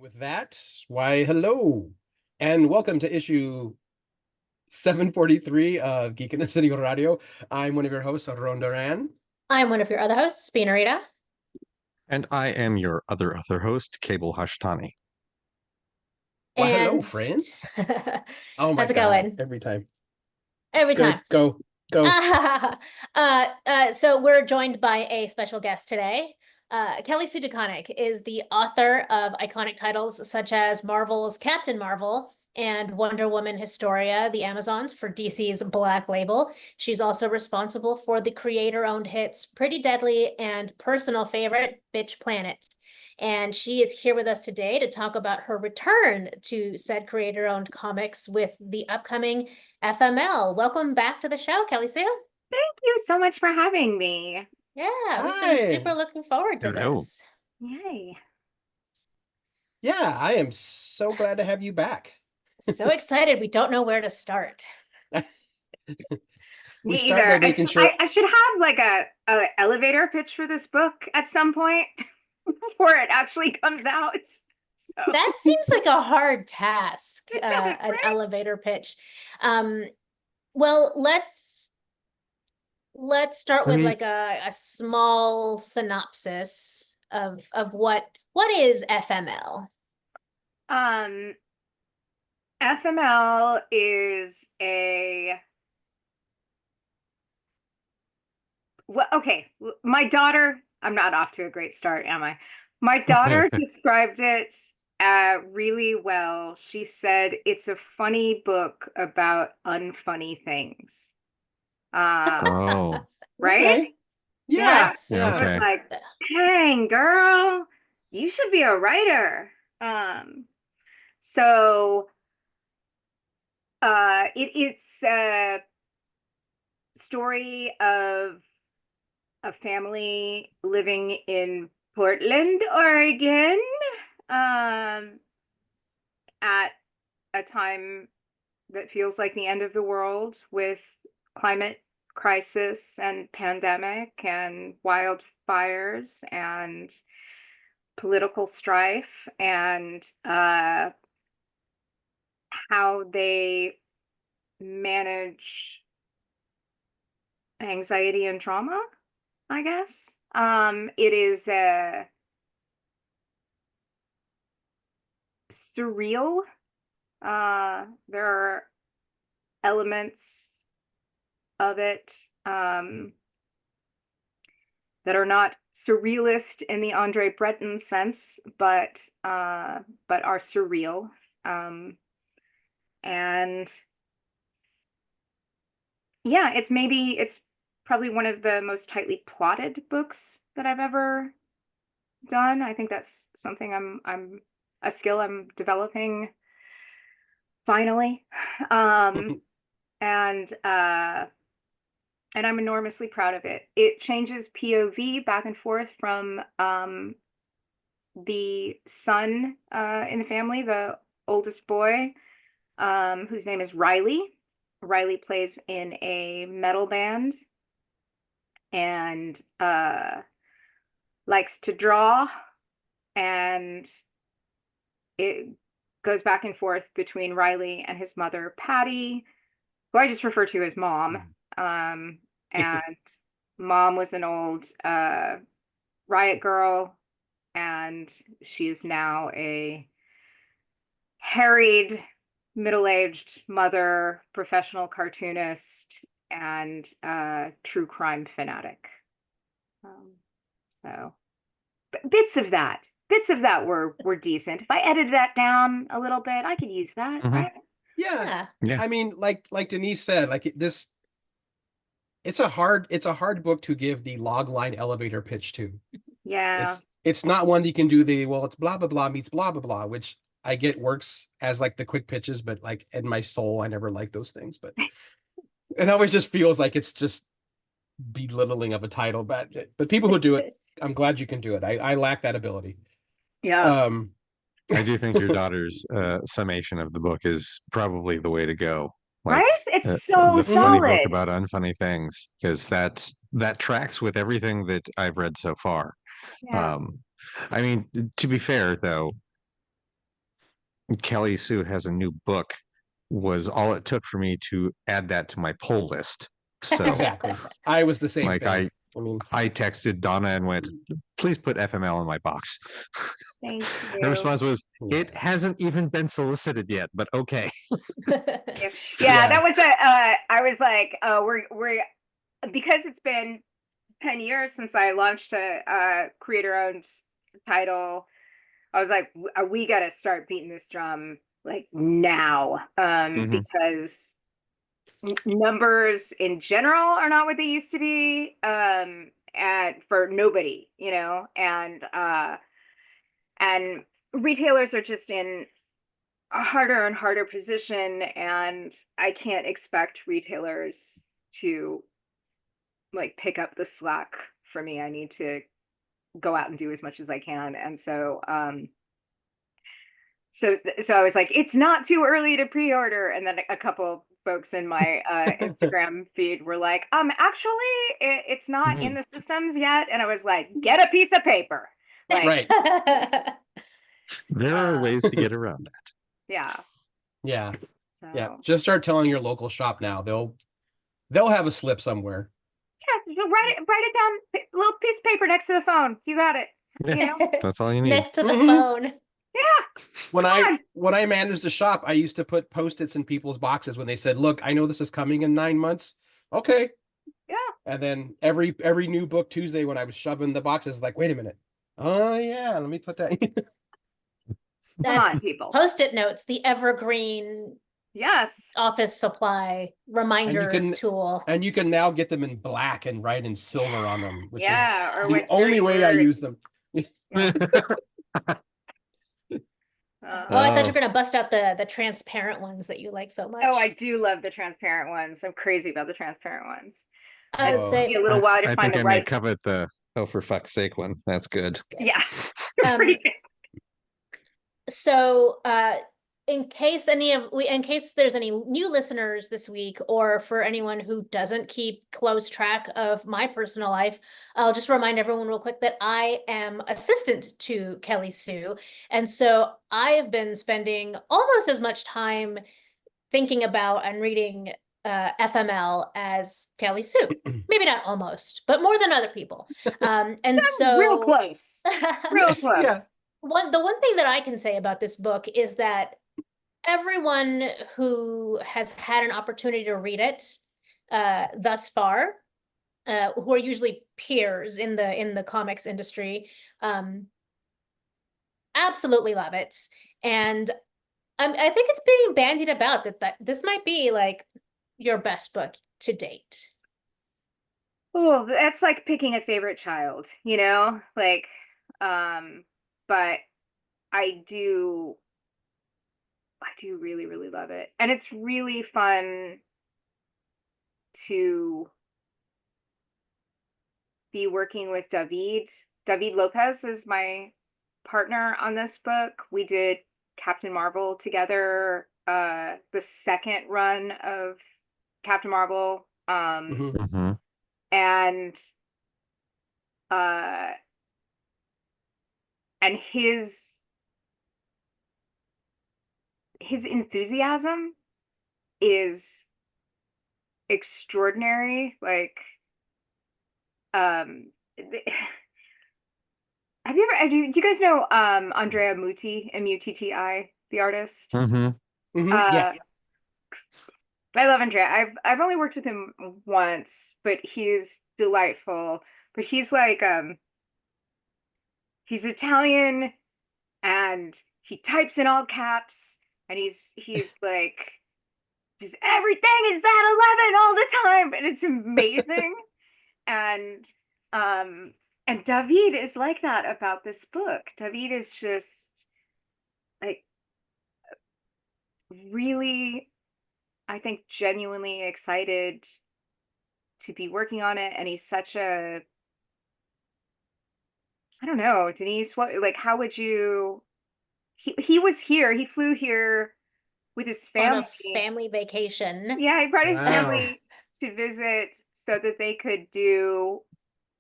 With that, why, hello, and welcome to issue 743 of Geek in the City Radio. I'm one of your hosts, Ron Duran. I'm one of your other hosts, Spinarita. And I am your other host, Cable Hashtani. Why, hello, And friends. Oh my how's it God, going? every time. Every Good, time. go. So we're joined by a special guest today. Kelly-Sue DeConnick is the author of iconic titles such as Marvel's Captain Marvel and Wonder Woman Historia, The Amazons for DC's Black Label. She's also responsible for the creator-owned hits Pretty Deadly and personal favorite, Bitch Planet. And she is here with us today to talk about her return to said creator-owned comics with the upcoming FML. Welcome back to the show, Kelly-Sue. Thank you so much for having me. Yeah, we've been super looking forward to this. Yay. Yeah, I am so glad to have you back. So excited. We don't know where to start. We start by making sure. I should have like a elevator pitch for this book at some point before it actually comes out. So. That seems like a hard task, It does, an right? elevator pitch. Well, let's start with like a small synopsis of what is FML? FML is my daughter, I'm not off to a great start, am I? My daughter described it really well. She said it's a funny book about unfunny things. Oh. Right? Okay. Yeah. I was like, dang, girl, you should be a writer. It's a story of a family living in Portland, Oregon, at a time that feels like the end of the world with climate crisis and pandemic and wildfires and political strife, and how they manage anxiety and trauma, I guess. It is surreal. There are elements of it that are not surrealist in the Andre Breton sense, but are surreal. And yeah, it's probably one of the most tightly plotted books that I've ever done. I think that's something I'm a skill I'm developing finally. And I'm enormously proud of it. It changes POV back and forth from the son in the family, the oldest boy, whose name is Riley. Riley plays in a metal band and likes to draw, and it goes back and forth between Riley and his mother, Patty, who I just refer to as Mom. And Mom was an old riot girl, and she is now a harried, middle-aged mother, professional cartoonist, and true crime fanatic. So bits of that were decent. If I edited that down a little bit, I could use that, right? Yeah. I mean, like Denise said, like this, it's a hard book to give the log line elevator pitch to. Yeah. It's not one that you can do it's blah blah blah meets blah blah blah, which I get works as like the quick pitches, but like in my soul, I never like those things. But it always just feels like it's just belittling of a title. But people who do it, I'm glad you can do it. I lack that ability. Yeah. I do think your daughter's summation of the book is probably the way to go. Like, right? It's so the solid. funny book about unfunny things, because that tracks with everything that I've read so far. Yeah. I mean, to be fair though, Kelly-Sue has a new book was all it took for me to add that to my pull list. So Exactly. I was the same like thing. I mean, I texted Donna and went, please put FML in my box. Thank Her you. response was, it yeah. hasn't even been solicited yet, but okay. Yeah, Yeah. that was I was like, we're because it's been 10 years since I launched a creator-owned title. I was like, we got to start beating this drum like now, because numbers in general are not what they used to be, and for nobody, and retailers are just in a harder and harder position, and I can't expect retailers to like pick up the slack for me. I need to go out and do as much as I can. And so so I was like, it's not too early to pre-order. And then a couple folks in my Instagram feed were like, actually it's not in the systems yet. And I was like, get a piece of paper. Like, Right. There are ways to get around that. yeah. Yeah. So Yeah. Just start telling your local shop now. They'll have a slip somewhere. yeah, so write it down, little piece of paper next to the phone. You got it. Yeah. That's all you need. Next to the Mhm. phone. Yeah. When I managed a shop, I used to put Post-its in people's boxes when they said, look, I know this is coming in 9 months. Okay. Yeah. And then every new book Tuesday when I was shoving the boxes, like, wait a minute. Oh yeah, let me put that in. Come on, That's people. Post-it notes, the evergreen Yes. office supply reminder tool. And you can now get them in black and write in silver on them, which Yeah. Or is the with only dirty way I words. use them. Oh, I thought you were gonna bust out the transparent ones that you like so much. Oh, I do love the transparent ones. I'm crazy about the transparent ones. I would Oh. say Take me a little while to I find think the I may right. covet the oh for fuck's sake one. That's good. Yeah. Um, Pretty good. so in case there's any new listeners this week, or for anyone who doesn't keep close track of my personal life, I'll just remind everyone real quick that I am assistant to Kelly-Sue. And so I have been spending almost as much time thinking about and reading FML as Kelly-Sue. Maybe not almost, but more than other people. And so Real close. Real close. Yeah. the one thing that I can say about this book is that everyone who has had an opportunity to read it thus far, who are usually peers in the comics industry, absolutely love it. And I think it's being bandied about that this might be like your best book to date. Oh, that's like picking a favorite child, like, but I do really, really love it. And it's really fun to be working with David. David Lopez is my partner on this book. We did Captain Marvel together, the second run of Captain Marvel. Mhm. And his enthusiasm is extraordinary. Like, do you guys know Andrea Mutti, M-U-T-T-I, the artist? Yeah. I love Andrea. I've only worked with him once, but he's delightful. But he's like he's Italian, and he types in all caps, and he's like, just everything is at 11 all the time, and it's amazing. And David is like that about this book. David is just like really, I think, genuinely excited to be working on it. And he's such a, I don't know, Denise, how would you, he was here, he flew here with his family. On a family vacation. Yeah, he brought his Wow. family to visit so that they could do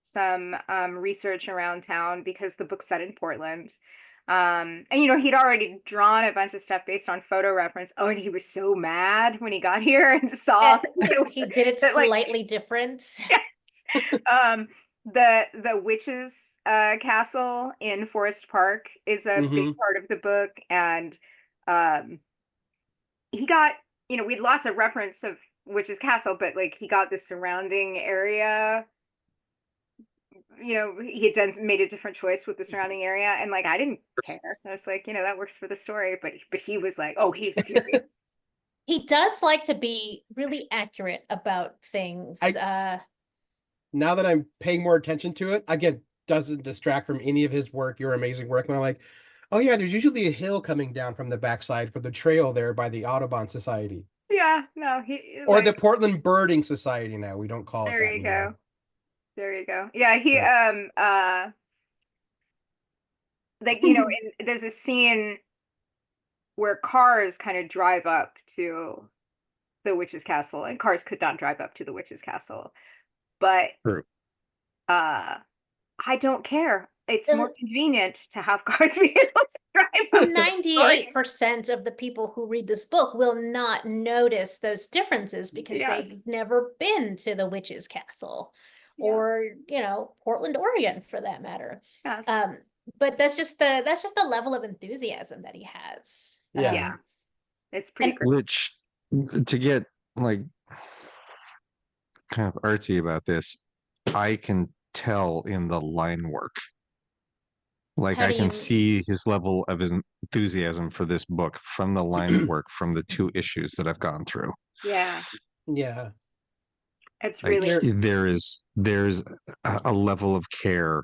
some research around town, because the book's set in Portland. And he'd already drawn a bunch of stuff based on photo reference. Oh, and he was so mad when he got here and saw He did it that, like, slightly different. the witch's castle in Forest Park is a big part of the book, and he got, we had lots of reference of witch's castle, but like he got the surrounding area. He had made a different choice with the surrounding area, and like I didn't care. I was like, that works for the story, but he was like, oh, he's furious. He does like to be really accurate about things. Now that I'm paying more attention to it, again, doesn't distract from any of his work, your amazing work. And I'm like, oh yeah, there's usually a hill coming down from the backside for the trail there by the Audubon Society. Yeah, no, or like, the Portland Birding Society. Now we don't call it there that you anymore. go. There you go. Yeah, he like there's a scene where cars kind of drive up to the witch's castle, and cars could not drive up to the witch's castle, but True. I don't care. It's more convenient to have cars be able to drive up. 98% of the people who read this book will not notice those differences because they've never been to the witch's castle. Or Portland, Oregon, for that matter. Yes. But that's just the level of enthusiasm that he has. Yeah, it's pretty great. Which, to get like kind of artsy about this, I can tell in the line work. Like I can see his level of his enthusiasm for this book from the line work from the 2 issues that I've gone through. Yeah. Yeah. It's really there's a level of care,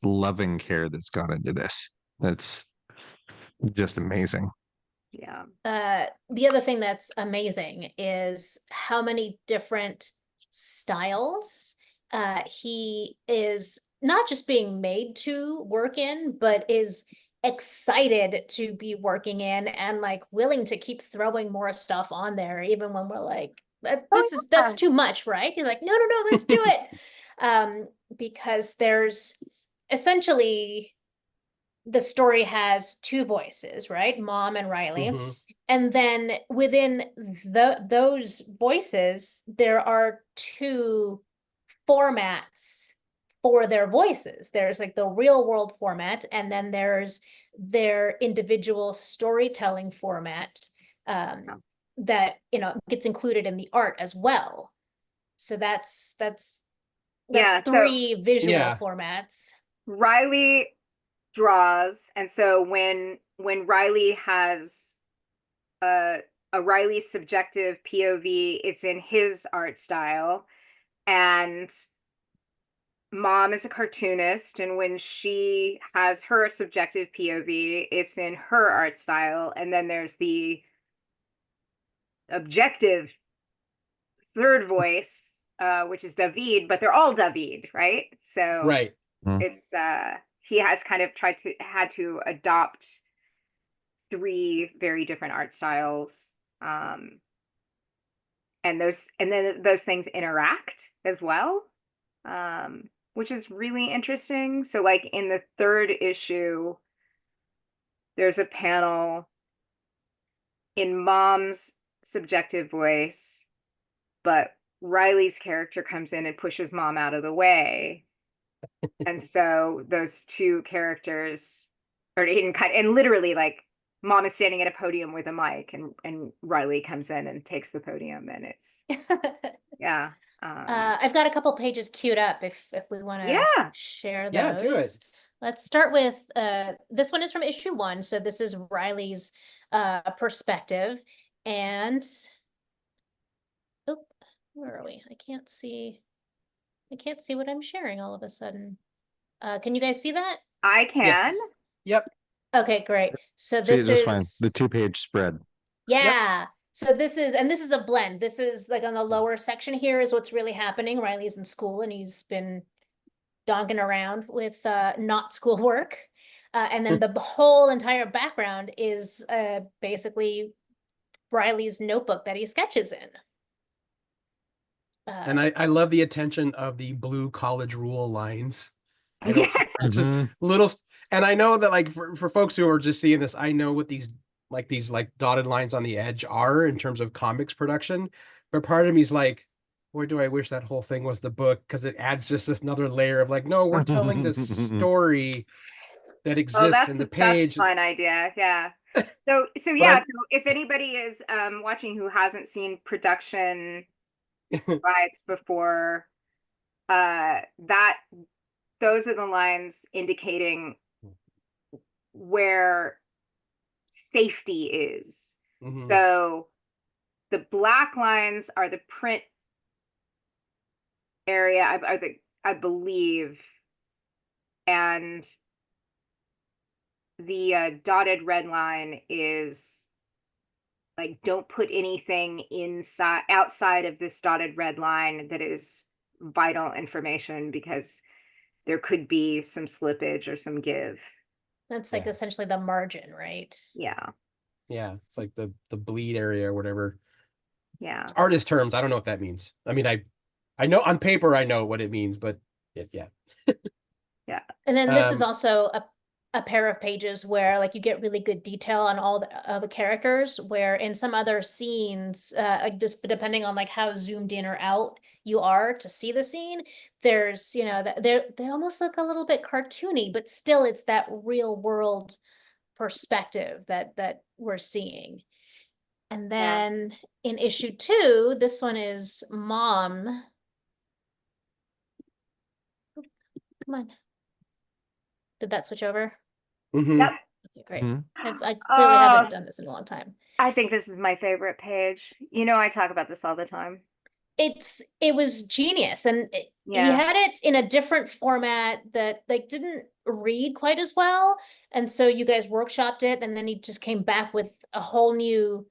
loving care that's gone into this. That's just amazing. Yeah. The other thing that's amazing is how many different styles he is not just being made to work in, but is excited to be working in and like willing to keep throwing more stuff on there, even when we're like, that's too much, right? He's like, no, let's do it. Because there's essentially the story has 2 voices, right? Mom and Riley. And then within those voices, there are 2 formats for their voices. There's like the real world format, and then there's their individual storytelling format. That gets included in the art as well. So that's 3 visual formats. Riley draws, and so when Riley has a Riley subjective POV, it's in his art style, and Mom is a cartoonist, and when she has her subjective POV, it's in her art style, and then there's the objective third voice, which is David, but they're all David, right? So it's he has kind of had to adopt 3 very different art styles, and then those things interact as well, which is really interesting. So like in the 3rd issue, there's a panel in Mom's subjective voice, but Riley's character comes in and pushes Mom out of the way. And so those 2 characters are and literally like Mom is standing at a podium with a mic, and Riley comes in and takes the podium, and it's I've got a couple pages queued up if we want to share those. Yeah, do it. Let's start with this one is from issue 1, so this is Riley's perspective. And where are we? I can't see what I'm sharing all of a sudden. Can you guys see that? I can. Yes. Yep. Okay, great. So this is fine. The 2-page spread. Yeah. Yep. So this is a blend. This is like on the lower section here is what's really happening. Riley's in school and he's been donkering around with not schoolwork. And then the whole entire background is basically Riley's notebook that he sketches in. And I love the attention of the blue college rule lines. Just little, And I know that like for folks who are just seeing this, I know what these dotted lines on the edge are in terms of comics production. But part of me is like, boy, do I wish that whole thing was the book, because it adds just this another layer of like, no, we're telling this story that Oh, exists in the that's a page. fun idea. Yeah. So But yeah, so if anybody is watching who hasn't seen production slides before, that those are the lines indicating where safety is. Mhm. So the black lines are the print area, I believe, and the dotted red line is like, don't put anything outside of this dotted red line that is vital information, because there could be some slippage or some give. That's like Yeah. essentially the margin, right? Yeah. Yeah, it's like the bleed area or whatever. Yeah. It's artist terms. I don't know what that means. I mean, I know on paper I know what it means, but yeah. Yeah. And then this is Um, also a pair of pages where like you get really good detail on all the characters, where in some other scenes, just depending on like how zoomed in or out you are to see the scene, there's, you know, they almost look a little bit cartoony, but still it's that real world perspective that we're seeing. And Yeah. then in issue 2, this one is Mom. Come on. Did that switch over? mhm. Yep. Okay, great. Mhm. I clearly Uh, haven't done this in a long time. I think this is my favorite page. You know, I talk about this all the time. It was genius, and he Yeah. had it in a different format that like didn't read quite as well, and so you guys workshopped it, and then he just came back with a whole new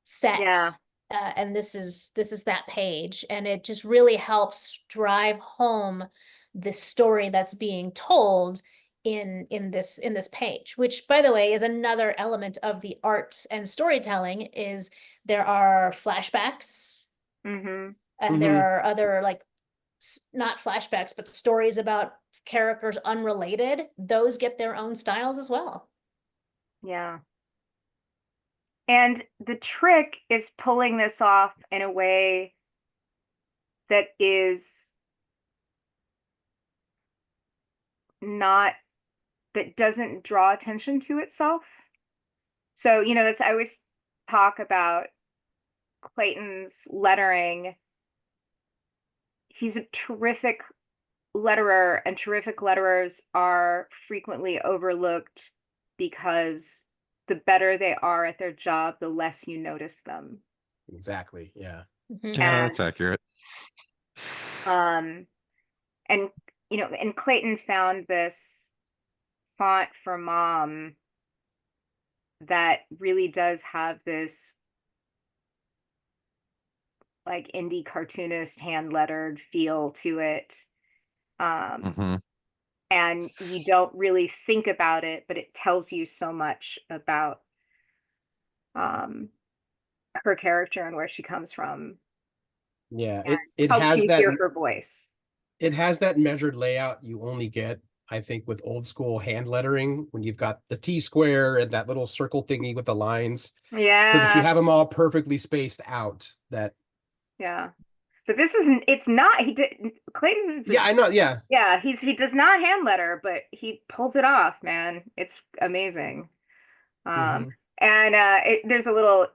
set. Yeah. And this is that page, and it just really helps drive home the story that's being told in this page, which by the way is another element of the art and storytelling. Is there are flashbacks, Mm-hmm. and there are other like not flashbacks but stories about characters unrelated. Those get their own styles as well. Yeah. And the trick is pulling this off in a way that is not, that doesn't draw attention to itself. So, you know, that's, I always talk about Clayton's lettering. He's a terrific letterer, and terrific letterers are frequently overlooked because the better they are at their job, the less you notice them. Exactly. Yeah. Mhm. Yeah, And that's accurate. and you know, and Clayton found this font for Mom that really does have this like indie cartoonist hand lettered feel to it. hmm And you don't really think about it, but it tells you so much about her character and where she comes from, Yeah. and It helps has you that hear her voice. it has that measured layout you only get, I think, with old school hand lettering, when you've got the T square and that little circle thingy with the lines, so that you Yeah, have them all perfectly spaced out. That yeah. But this isn't, it's not, he did, Clayton is yeah, I know. Yeah. yeah, he does not hand letter, but he pulls it off, man. It's amazing. Mhm. And there's a little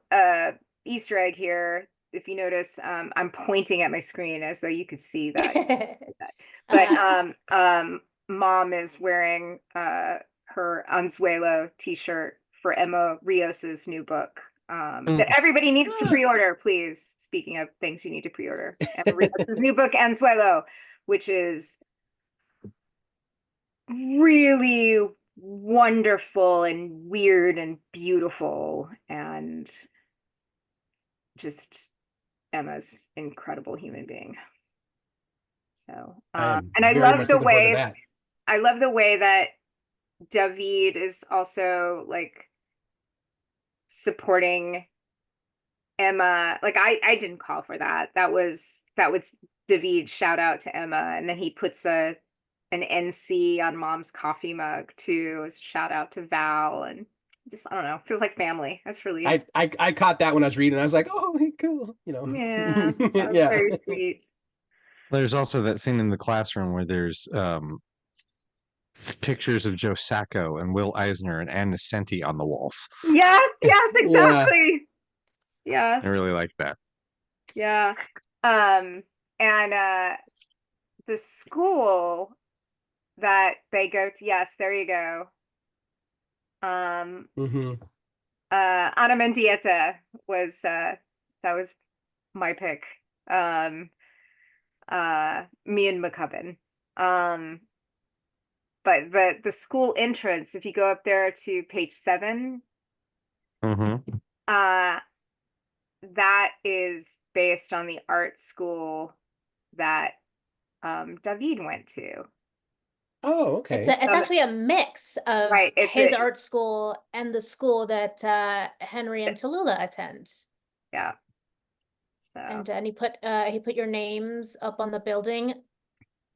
Easter egg here. If you notice, I'm pointing at my screen as though you could see that. But Mom is wearing her Anzuelo t-shirt for Emma Rios's new book that everybody needs to pre-order, please. Speaking of things you need to pre-order, Emma Rios's new book, Anzuelo, which is really wonderful and weird and beautiful, and just Emma's incredible human being. So I am and I very love much the looking forward to way that. that David is also like supporting Emma. Like I didn't call for that. That was David shout out to Emma, and then he puts a an NC on mom's coffee mug too. As a shout out to Val, and just I don't know, feels like family. That's really I caught that when I was reading. I was like, oh, hey, cool. You know. yeah, that was Yeah. very sweet. There's also that scene in the classroom where there's pictures of Joe Sacco and Will Eisner and Ann Nesenti on the walls. Yes, yes, Yeah. exactly. Yes. I really like that. Yeah. And the school that they go to, yes, there you go. hmm Ana Mendieta was that was my pick. Me and McCubbin. But the school entrance, if you go up there to page 7, Mm-hmm. that is based on the art school that David went to. Oh, okay. It's actually a mix of Right, it's his a- art school and the school that Henry and Tallulah attend. Yeah. So And he put your names up on the building.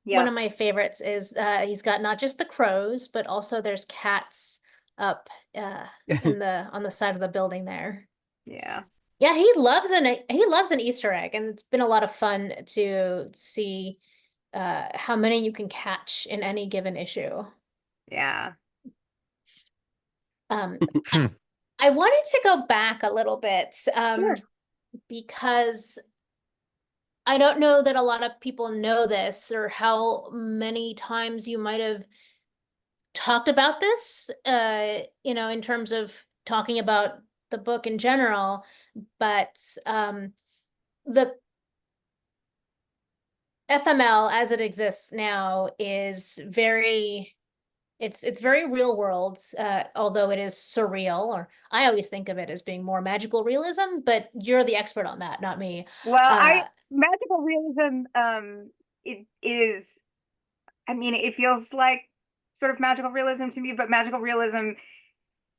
yeah, One of my favorites is he's got not just the crows, but also there's cats up in the on the side of the building there. yeah, Yeah, he loves an Easter egg, and it's been a lot of fun to see how many you can catch in any given issue. yeah. Um, I wanted to go back a little bit Sure. because I don't know that a lot of people know this or how many times you might have talked about this, in terms of talking about the book in general, but the FML as it exists now is it's very real world, although it is surreal, or I always think of it as being more magical realism, but you're the expert on that, not me. Well, magical realism, it is, I mean, it feels like sort of magical realism to me, but magical realism,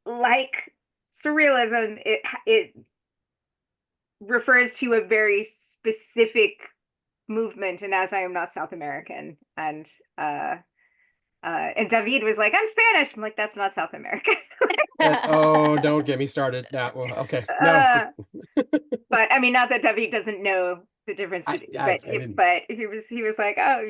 like surrealism, it refers to a very specific movement. And as I am not South American, and David was like, I'm Spanish. I'm like, that's not South American. Oh, don't get me started. Now, well, okay. No. But I mean, not that David doesn't know the difference, I didn't. but he was like, oh,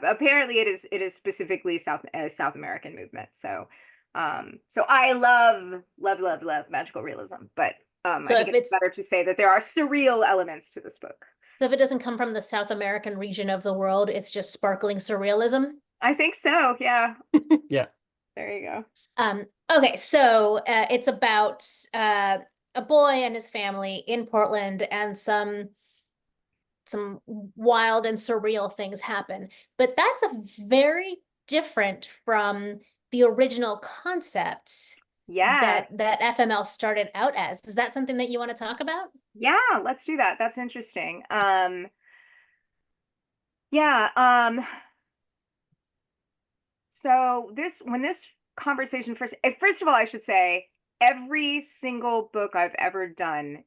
apparently it is specifically South American movement. So I love magical realism, but So I if think it's it's better to say that there are surreal elements to this book. so if it doesn't come from the South American region of the world, it's just sparkling surrealism. I think so. Yeah. Yeah. There you go. Okay, so it's about a boy and his family in Portland, and some wild and surreal things happen. But that's a very different from the original concept Yes. that FML started out as. Is that something that you want to talk about? Yeah, let's do that. That's interesting. Yeah, so when this conversation first of all, I should say every single book I've ever done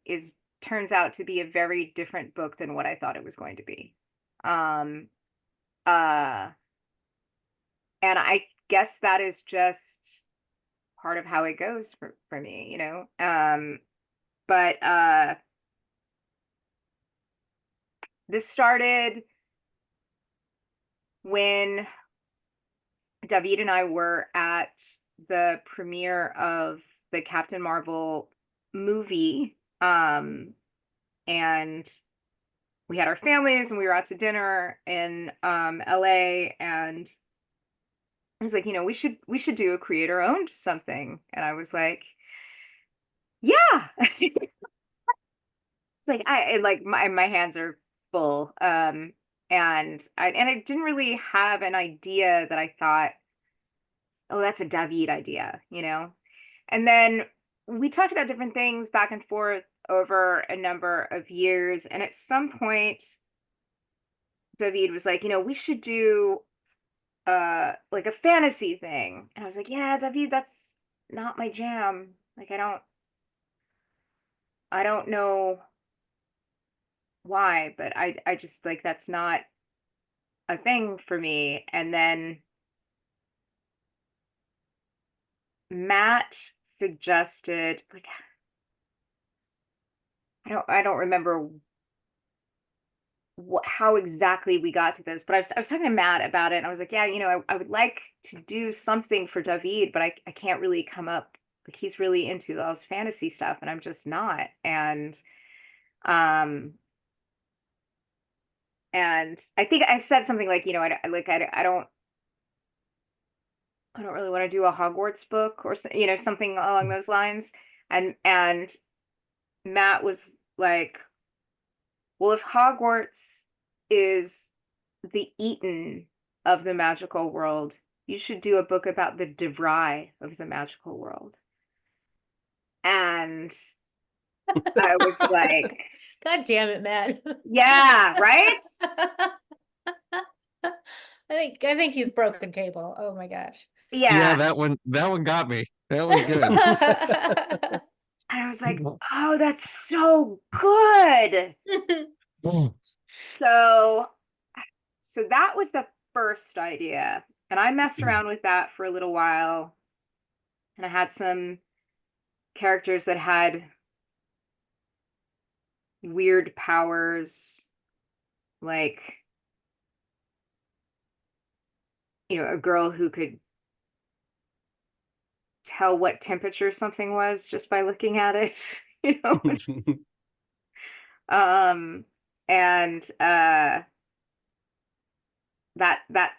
turns out to be a very different book than what I thought it was going to be. And I guess that is just part of how it goes for me, but this started when David and I were at the premiere of the Captain Marvel movie. And we had our families and we were out to dinner in LA, and I was like, we should do a creator owned something. And I was like, yeah. It's like my hands are full. And I didn't really have an idea that I thought, oh, that's a David idea, And then we talked about different things back and forth over a number of years. And at some point, David was like, we should do like a fantasy thing. And I was like, yeah, David, that's not my jam. Like, I don't know why, but I just like, that's not a thing for me. And then Matt suggested, like, I don't remember how exactly we got to this, but I was talking to Matt about it, and I was like, yeah, I would like to do something for David, but I can't really come up, like, he's really into all this fantasy stuff, and I'm just not. Um, and I think I said something like, I don't really want to do a Hogwarts book or something along those lines. And Matt was like, well, if Hogwarts is the Eton of the magical world, you should do a book about the DeVry of the magical world. And I was like, God damn it, Matt. yeah, right? I think he's broken cable. Oh my gosh. Yeah, Yeah. that one got me. That was good. And I was like, oh, that's so good. So that was the first idea. And I messed around with that for a little while. And I had some characters that had weird powers, like, a girl who could tell what temperature something was just by looking at it, which is, and that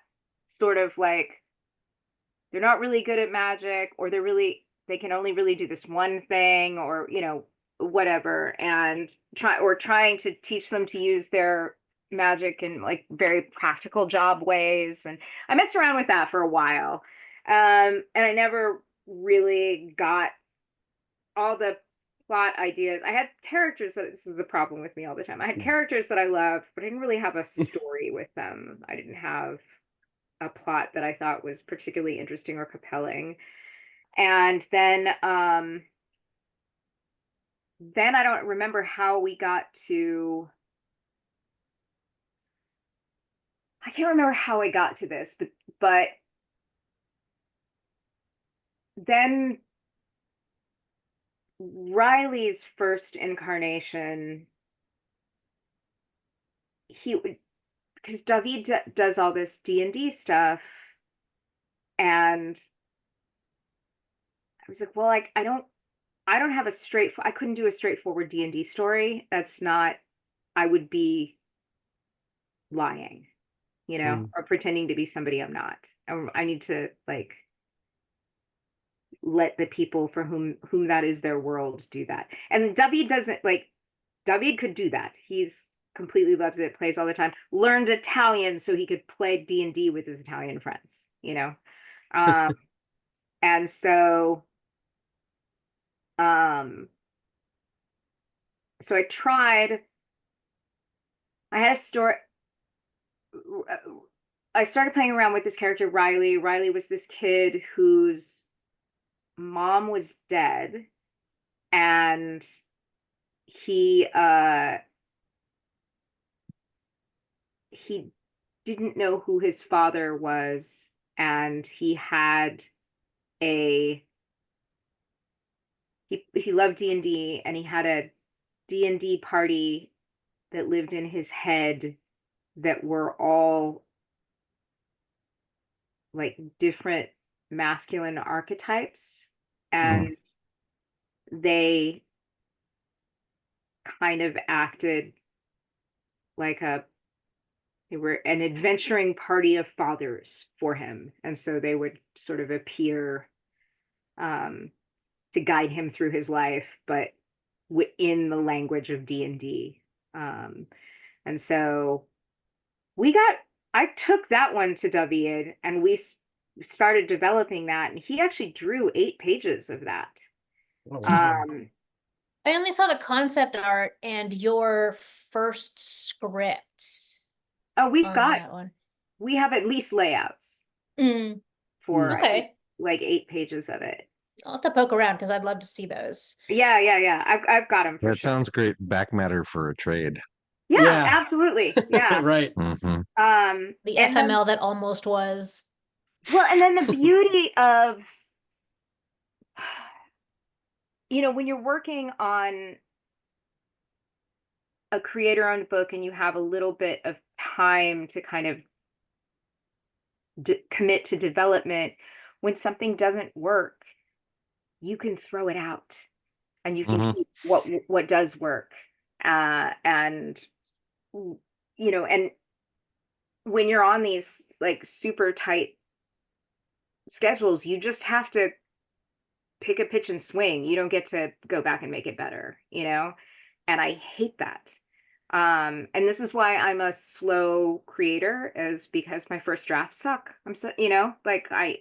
sort of like, they're not really good at magic, or they can only really do this one thing, or whatever, and trying to teach them to use their magic in like very practical job ways. And I messed around with that for a while, and I never really got all the plot ideas. I had characters this is the problem with me all the time. I had characters that I loved, but I didn't really have a story with them. I didn't have a plot that I thought was particularly interesting or compelling. And then I don't remember how we got to, I can't remember how I got to this, but then Riley's first incarnation, because David does all this D&D stuff, and I was like, well, like, I don't have I couldn't do a straightforward D&D story. That's not, I would be lying, or pretending to be somebody I'm not. I need to, like, let the people for whom that is their world do that. And David doesn't, like, David could do that. He's completely loves it, plays all the time, learned Italian so he could play D&D with his Italian friends, and so so I had a story. I started playing around with this character, Riley. Riley was this kid whose mom was dead, and he didn't know who his father was, and he had he loved D&D, and he had a D&D party that lived in his head that were all like different masculine archetypes, and they kind of acted like they were an adventuring party of fathers for him, and so they would sort of appear to guide him through his life, but within the language of D&D. And so I took that one to David, and we started developing that, and he actually drew 8 pages of that. Oh, wow. I only saw the concept art and your first script. Oh, on that one. We have at least layouts for okay. like 8 pages of it. I'll have to poke around because I'd love to see those. Yeah. I've got them for That sure. sounds great. Back matter for a trade. Yeah, Yeah. absolutely. Yeah. Right. Mhm. The And then, FML that almost was. well, and then the beauty of, when you're working on a creator-owned book and you have a little bit of time to kind of commit to development, when something doesn't work, you can throw it out and you can Mhm. keep what does work. And and when you're on these like super tight schedules, you just have to pick a pitch and swing. You don't get to go back and make it better, and I hate that. And this is why I'm a slow creator, is because my first drafts suck. I'm so, like I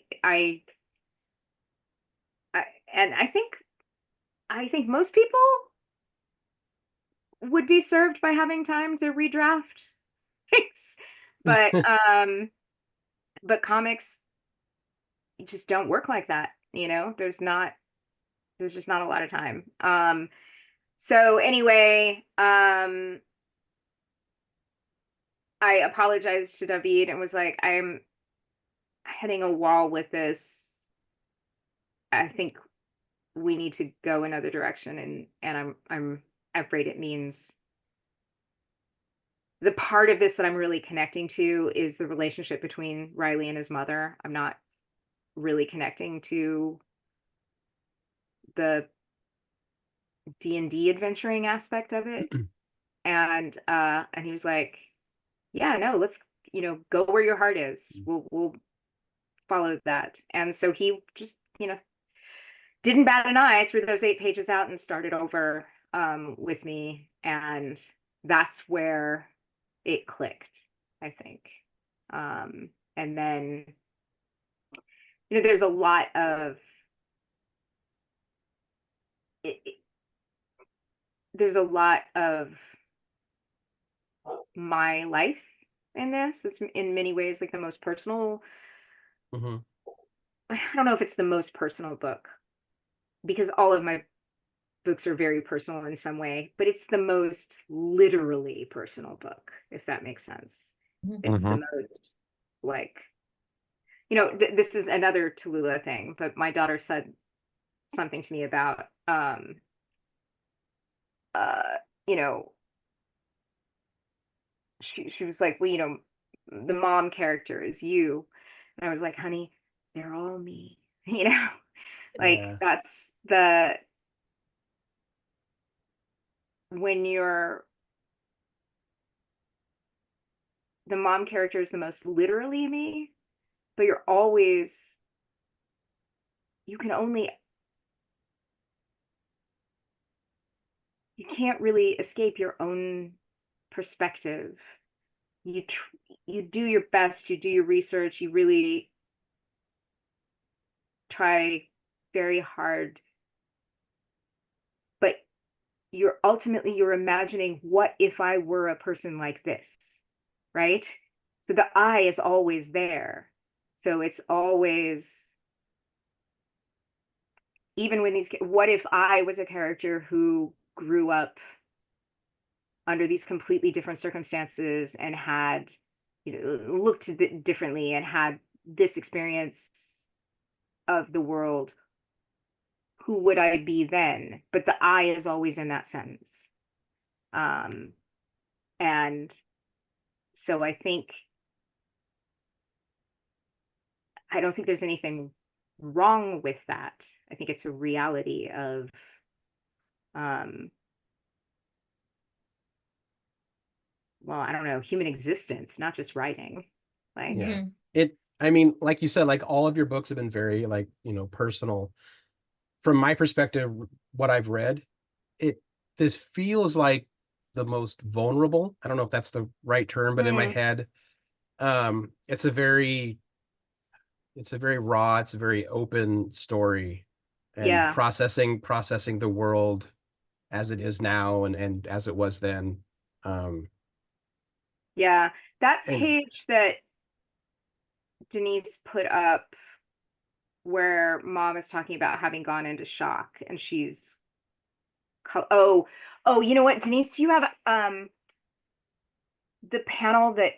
and I think most people would be served by having time to redraft things. But but comics just don't work like that, there's just not a lot of time. So anyway, I apologized to David and was like, I'm hitting a wall with this. I think we need to go another direction, and I'm afraid it means the part of this that I'm really connecting to is the relationship between Riley and his mother. I'm not really connecting to the D&D adventuring aspect of it. And he was like, yeah, no, let's, go where your heart is. We'll follow that. And so he just, didn't bat an eye, threw those 8 pages out and started over with me. And that's where it clicked, I think. And then, there's a lot of there's a lot of my life in this. It's in many ways like the most personal. Mhm. I don't know if it's the most personal book, because all of my books are very personal in some way, but it's the most literally personal book, if that makes sense. It's the Mhm. most like, this is another Tallulah thing, but my daughter said something to me about, you know, she was like, well, the mom character is you. And I was like, honey, they're all me, like Yeah. that's when the mom character is the most literally me, but you can only, you can't really escape your own perspective. You do your best, you do your research, you really try very hard, but you're imagining, what if I were a person like this, right? So the I is always there. So it's always, even when what if I was a character who grew up under these completely different circumstances and had, looked differently and had this experience of the world, who would I be then? But the I is always in that sentence. And so I don't think there's anything wrong with that. I think it's a reality of, well, I don't know, human existence, not just writing. Like, Yeah. Mhm. I mean, like you said, like all of your books have been very like, personal. From my perspective, what I've read, it this feels like the most vulnerable. I don't know if that's the right term, but in my head, it's a very raw, it's a very open story, and yeah, processing the world as it is now and as it was then. Um, yeah. That and page that Denise put up, where mom is talking about having gone into shock, and she's, oh, you know what, Denise, do you have the panel that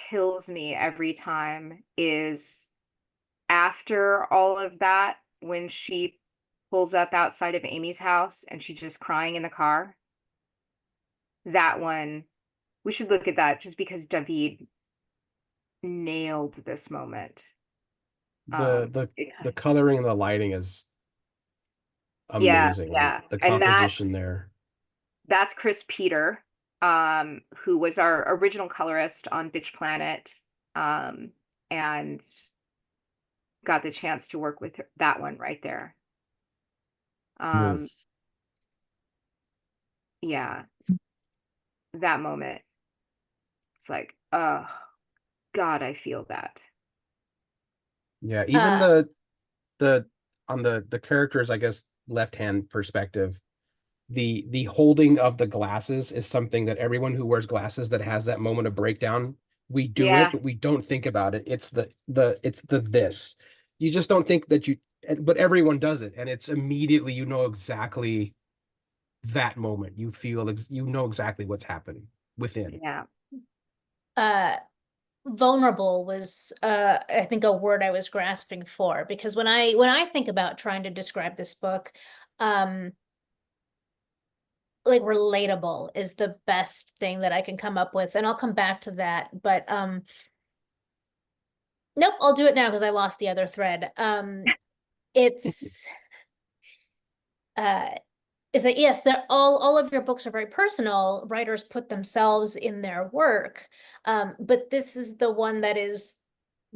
kills me every time is after all of that, when she pulls up outside of Amy's house and she's just crying in the car. That one, we should look at that just because David nailed this moment. The coloring and the lighting is Yeah, amazing. yeah. The And composition there. that's Chris Peter, who was our original colorist on Bitch Planet, and got the chance to work with that one right there. Yes. Yeah, that moment. It's like, oh God, I feel that. Yeah, even the on the characters, I guess, left-hand perspective, the holding of the glasses is something that everyone who wears glasses that has that moment of breakdown, we do Yeah. it, but we don't think about it. It's the this. You just don't think that you, but everyone does it, and it's immediately you know exactly that moment. You feel you know exactly what's happening within. Yeah. Vulnerable was I think a word I was grasping for, because when I think about trying to describe this book, like relatable is the best thing that I can come up with, and I'll come back to that, but nope, I'll do it now because I lost the other thread. It's is that yes, that all of your books are very personal. Writers put themselves in their work, but this is the one that is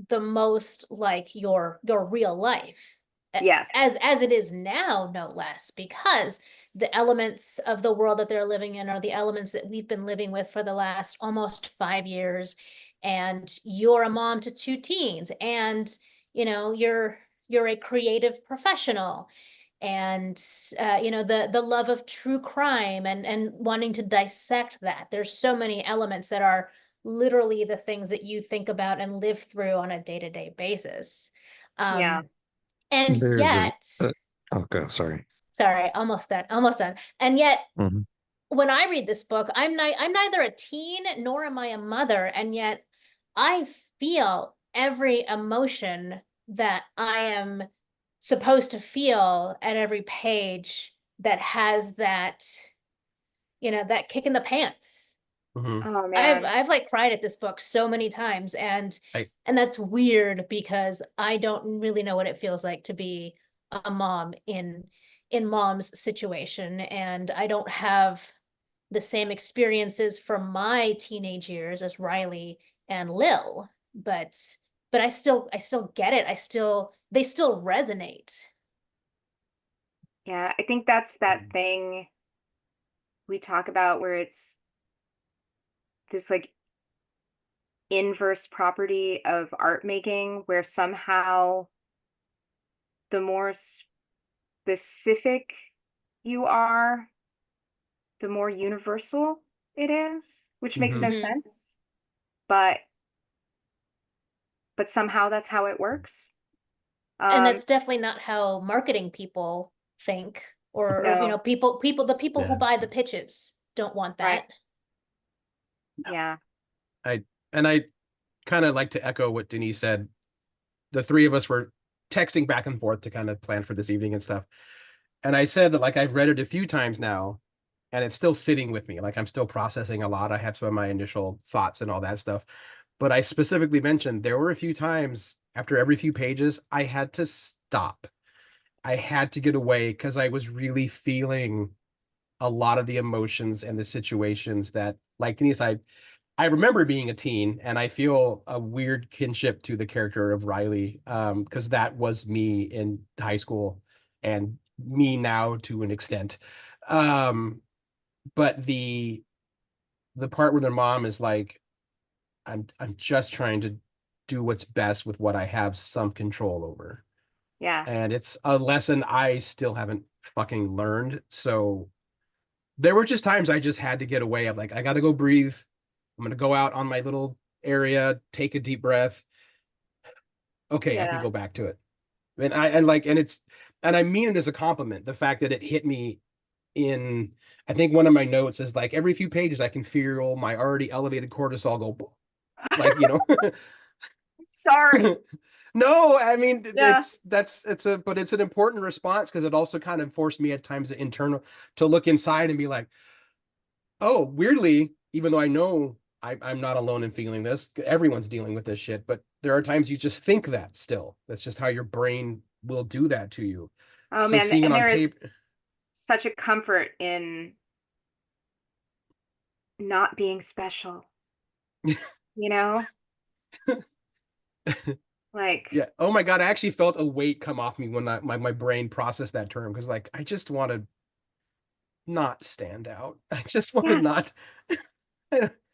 the most like your real life, Yes. as it is now, no less, because the elements of the world that they're living in are the elements that we've been living with for the last almost 5 years. And you're a mom to two teens, and you're a creative professional, and the love of true crime and wanting to dissect that. There's so many elements that are literally the things that you think about and live through on a day-to-day basis. Yeah. And There's this, yet, okay, sorry. sorry, almost done. And yet, Mhm. when I read this book, I'm neither a teen nor am I a mother, and yet I feel every emotion that I am supposed to feel at every page that has that, that kick in the pants. Mhm. Oh man. I've like cried at this book so many times, and I that's weird because I don't really know what it feels like to be a mom in mom's situation, and I don't have the same experiences from my teenage years as Riley and Lil, but I still get it. They still resonate. Yeah, I think that's that thing we talk about where it's this like inverse property of art making, where somehow the more specific you are, the more universal it is, which makes no Mhm. sense. But somehow that's how it works. And that's definitely not how marketing people think, or No, the people who Yeah. buy the pitches don't want right. that. Yeah. I kind of like to echo what Denise said. The three of us were texting back and forth to kind of plan for this evening and stuff. And I said that like I've read it a few times now, and it's still sitting with me. Like I'm still processing a lot. I have some of my initial thoughts and all that stuff. But I specifically mentioned there were a few times after every few pages I had to stop. I had to get away because I was really feeling a lot of the emotions and the situations that, like Denise, I remember being a teen, and I feel a weird kinship to the character of Riley, because that was me in high school and me now to an extent. Um, but the part where their mom is like, I'm just trying to do what's best with what I have some control over. Yeah. And it's a lesson I still haven't fucking learned. So there were just times I just had to get away. I'm like, I gotta go breathe. I'm gonna go out on my little area, take a deep breath. Okay, I can Yeah. go back to it. And I mean it as a compliment. The fact that it hit me in, I think one of my notes is like every few pages I can feel my already elevated cortisol go boom. Like, you know. Sorry. No, I mean Yeah. but it's an important response because it also kind of forced me at times to look inside and be like, oh, weirdly, even though I know I'm not alone in feeling this, everyone's dealing with this shit, but there are times you just think that still. That's just how your brain will do that to you. Oh So man, seeing it and on there is paper, such a comfort in not being special, you know? Like, yeah. Oh my God, I actually felt a weight come off me when my brain processed that term because like I just want to not stand out. I just want to yeah, not.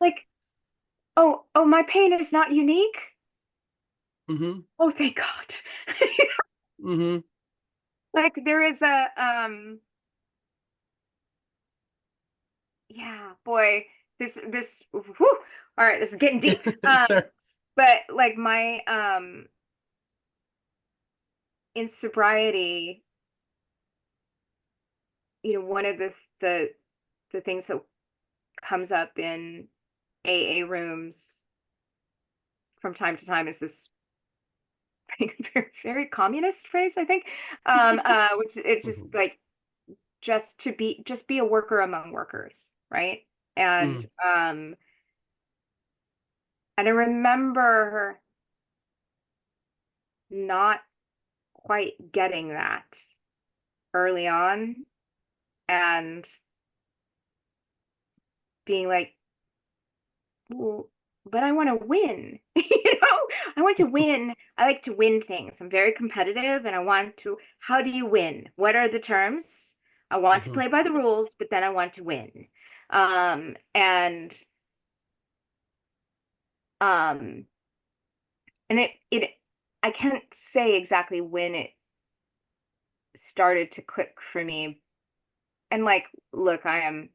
like, oh, my pain is not unique. Mm-hmm. Oh, thank God. Mm-hmm. Like there is a yeah, boy, this whew, all right, this is getting deep. Sorry. But like my in sobriety, one of the things that comes up in AA rooms from time to time is this very, very communist phrase, I think. Which it's just Mm-hmm. like just be a worker among workers, right? And Mm-hmm. and I remember not quite getting that early on and being like, well, but I want to win. I want to win. I like to win things. I'm very competitive and I want to. How do you win? What are the terms? I want to Mm-hmm. play by the rules, but then I want to win. And um and it I can't say exactly when it started to click for me. And like, look, I am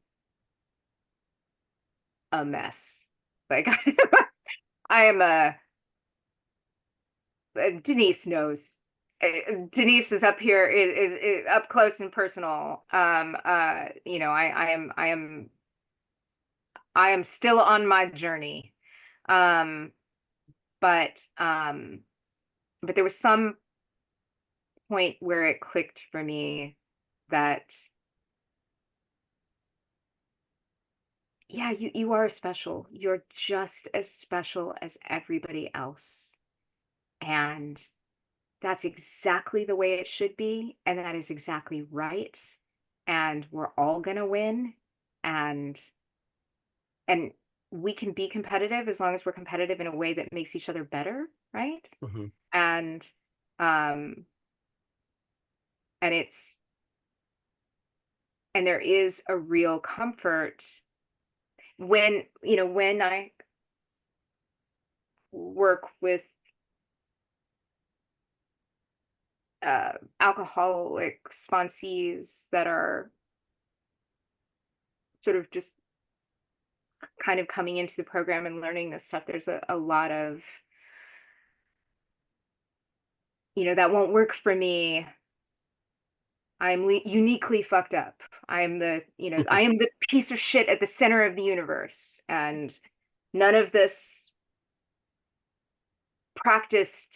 a mess. Like I am a Denise knows. Denise is up here is up close and personal. I am still on my journey. Um, but but there was some point where it clicked for me that yeah, you are special. You're just as special as everybody else. And that's exactly the way it should be, and that is exactly right. And we're all gonna win. And and we can be competitive as long as we're competitive in a way that makes each other better, right? Mm-hmm. And um and it's and there is a real comfort when I work with alcoholic sponsees that are sort of just kind of coming into the program and learning this stuff. There's a lot of, that won't work for me. I'm uniquely fucked up. I am the piece of shit at the center of the universe, and none of this practiced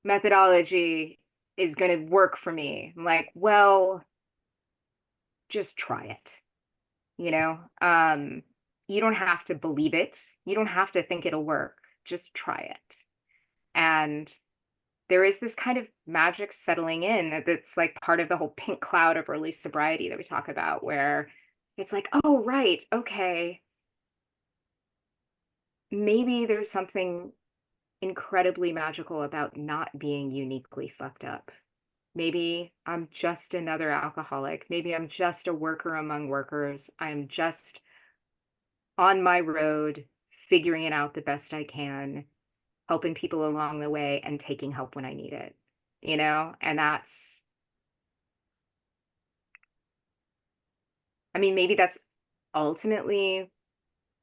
methodology is going to work for me. I'm like, well, just try it. You don't have to believe it. You don't have to think it'll work. Just try it. And there is this kind of magic settling in that's like part of the whole pink cloud of early sobriety that we talk about, where it's like, oh, right, okay, maybe there's something incredibly magical about not being uniquely fucked up. Maybe I'm just another alcoholic. Maybe I'm just a worker among workers. I'm just on my road, figuring it out the best I can, helping people along the way and taking help when I need it, and maybe that's ultimately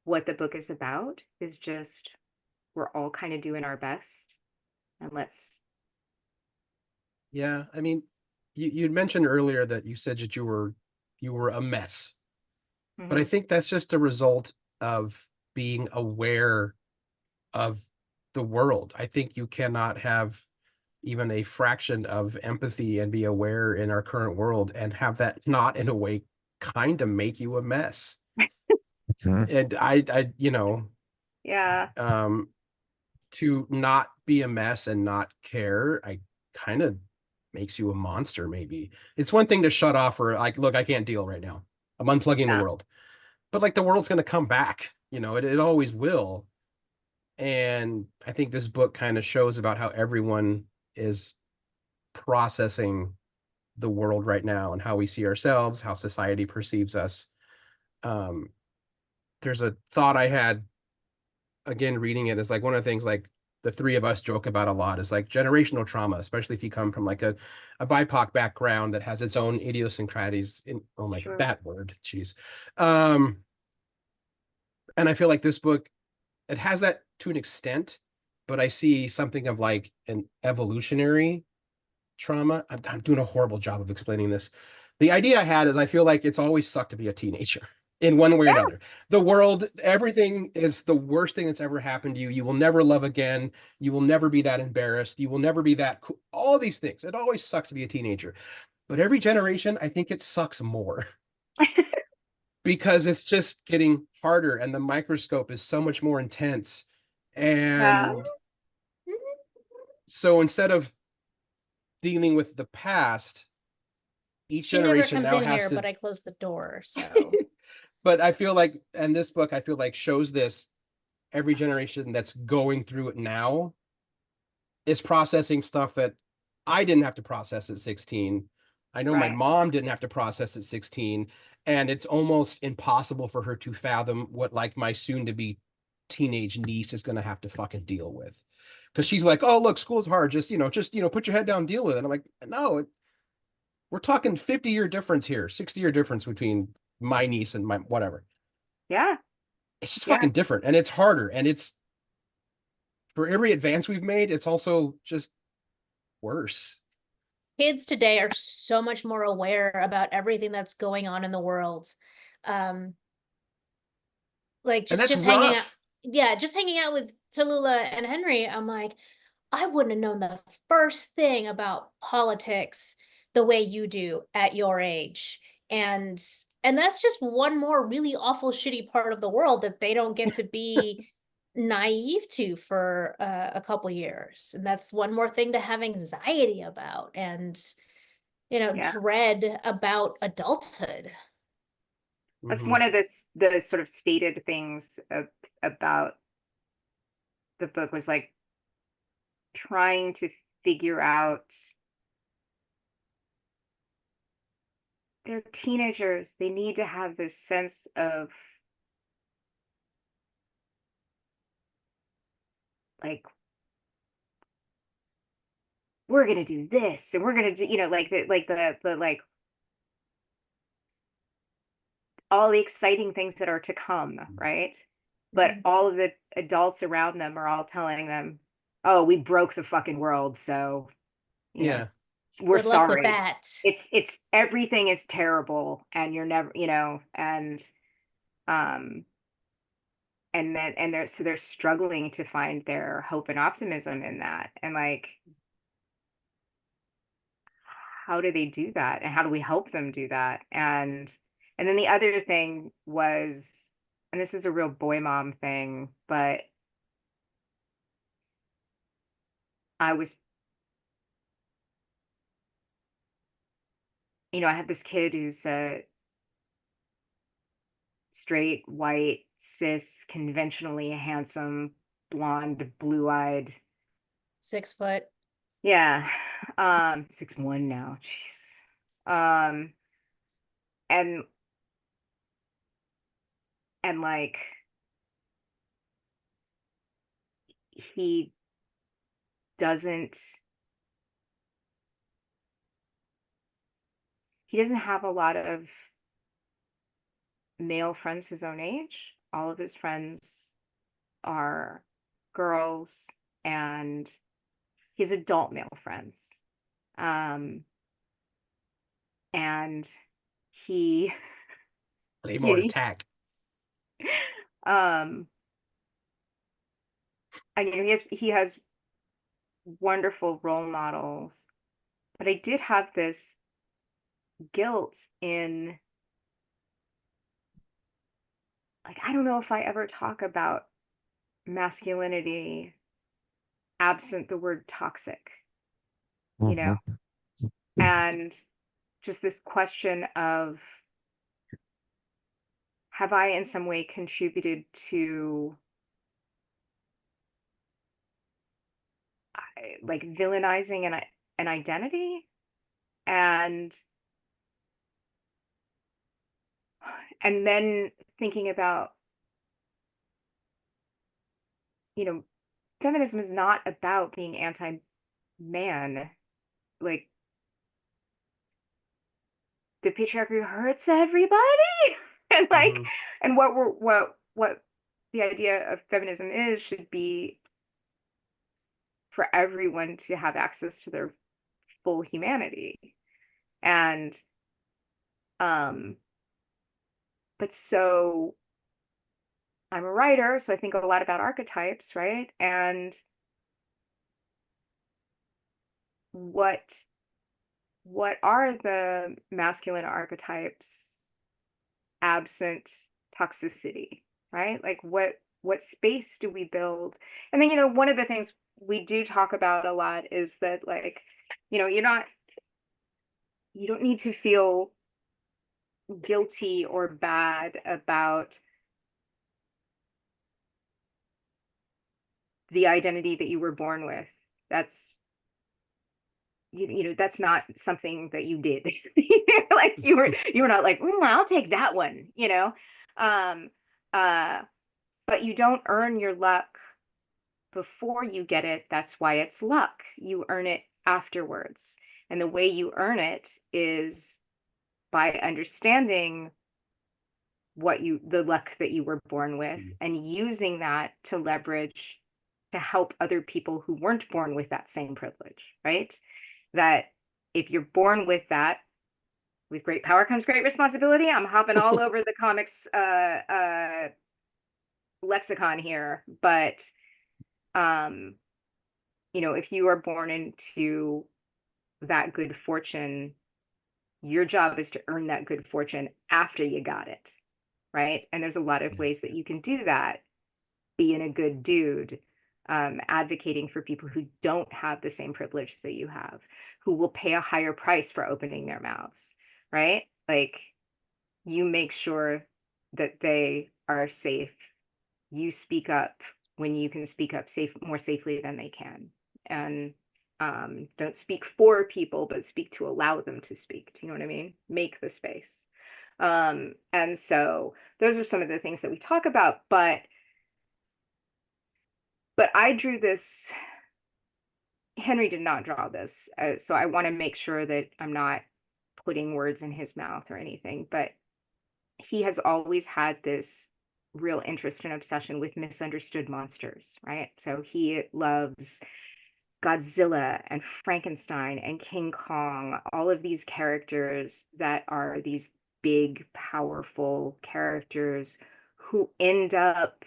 what the book is about, is just we're all kind of doing our best, and let's. Yeah, I mean, you mentioned earlier that you said that You were a mess. But I Mhm. think that's just a result of being aware of the world. I think you cannot have even a fraction of empathy and be aware in our current world and have that not in a way kind of make you a mess. Mhm. And I, Yeah. to not be a mess and not care, I kind of makes you a monster, maybe. It's one thing to shut off or like, look, I can't deal right now. I'm unplugging the Yeah. world. But like the world's gonna come back, it always will. And I think this book kind of shows about how everyone is processing the world right now and how we see ourselves, how society perceives us. Um, there's a thought I had again reading it is like one of the things like the three of us joke about a lot is like generational trauma, especially if you come from like a BIPOC background that has its own idiosyncrasies in oh my god, Sure. that word, jeez. Um, and I feel like this book, it has that to an extent, but I see something of like an evolutionary trauma. I'm doing a horrible job of explaining this. The idea I had is I feel like it's always sucked to be a teenager in one way or Yeah. another. The world, everything is the worst thing that's ever happened to you. You will never love again. You will never be that embarrassed. You will never be that cool. All these things. It always sucks to be a teenager. But every generation, I think it sucks more because it's just getting harder and the microscope is so much more intense. Yeah. And so instead of dealing with the past, each She never generation comes now in has here, to but I closed the door, so. but I feel like and this book I feel like shows this every generation that's going through it now is processing stuff that I didn't have to process at 16. I know my Right. mom didn't have to process at 16, and it's almost impossible for her to fathom what like my soon to be teenage niece is going to have to fucking deal with. Cuz she's like, "Oh, look, school's hard. Just put your head down and deal with it." I'm like, "No, we're talking 50-year difference here, 60-year difference between my niece and my whatever. Yeah. It's just Yeah. fucking different and it's harder. And it's for every advance we've made, it's also just worse. Kids today are so much more aware about everything that's going on in the world. Um, like And just that's just hanging out, rough. yeah, just hanging out with Tallulah and Henry, I'm like, I wouldn't have known the first thing about politics the way you do at your age. And and that's just one more really awful, shitty part of the world that they don't get to be naive to for a couple years. And that's one more thing to have anxiety about and, Yeah. dread about adulthood. That's Mm-hmm. one of the sort of stated things about the book was like trying to figure out they're teenagers. They need to have this sense of like we're gonna do this and we're gonna do like the like all the exciting things that are to come, right? But Mhm. all of the adults around them are all telling them, "Oh, we broke the fucking world, so you know Yeah. we're Good luck with sorry. that. It's everything is terrible and you're never, um and they're struggling to find their hope and optimism in that. And like how do they do that? And how do we help them do that? And then the other thing was, and this is a real boy mom thing, but I was, I have this kid who's straight, white, cis, conventionally handsome, blonde, blue-eyed. 6 foot. Yeah. 6'1" now. Jeez. And like he doesn't he doesn't have a lot of male friends his own age. All of his friends are girls and his adult male friends. Um, and he Play more he attack. and he has wonderful role models, but I did have this guilt in, like, I don't know if I ever talk about masculinity absent the word toxic, you know, and just this question of, have I in some way contributed to like villainizing an identity, and then thinking about, feminism is not about being anti-man. Like, the patriarchy hurts everybody. And like, and what the idea of feminism should be for everyone to have access to their full humanity. And but so I'm a writer, so I think a lot about archetypes, right? And what are the masculine archetypes absent toxicity, right? Like, what space do we build? And then, one of the things we do talk about a lot is that, like, you don't need to feel guilty or bad about the identity that you were born with. That's that's not something that you did. Like, you were not like, I'll take that one, but you don't earn your luck before you get it. That's why it's luck. You earn it afterwards. And the way you earn it is by understanding the luck that you were born with, and using that to leverage to help other people who weren't born with that same privilege, right? That if you're born with that, with great power comes great responsibility. I'm hopping all over the comics lexicon here, but if you are born into that good fortune, your job is to earn that good fortune after you got it, right? And there's a lot of ways that you can do that. Being a good dude, advocating for people who don't have the same privilege that you have, who will pay a higher price for opening their mouths, right? Like, you make sure that they are safe. You speak up when you can speak up more safely than they can. And don't speak for people, but speak to allow them to speak. Do you know what I mean? Make the space. And so those are some of the things that we talk about, but I drew this. Henry did not draw this, so I want to make sure that I'm not putting words in his mouth or anything, but he has always had this real interest and obsession with misunderstood monsters, right? So he loves Godzilla and Frankenstein and King Kong, all of these characters that are these big, powerful characters who end up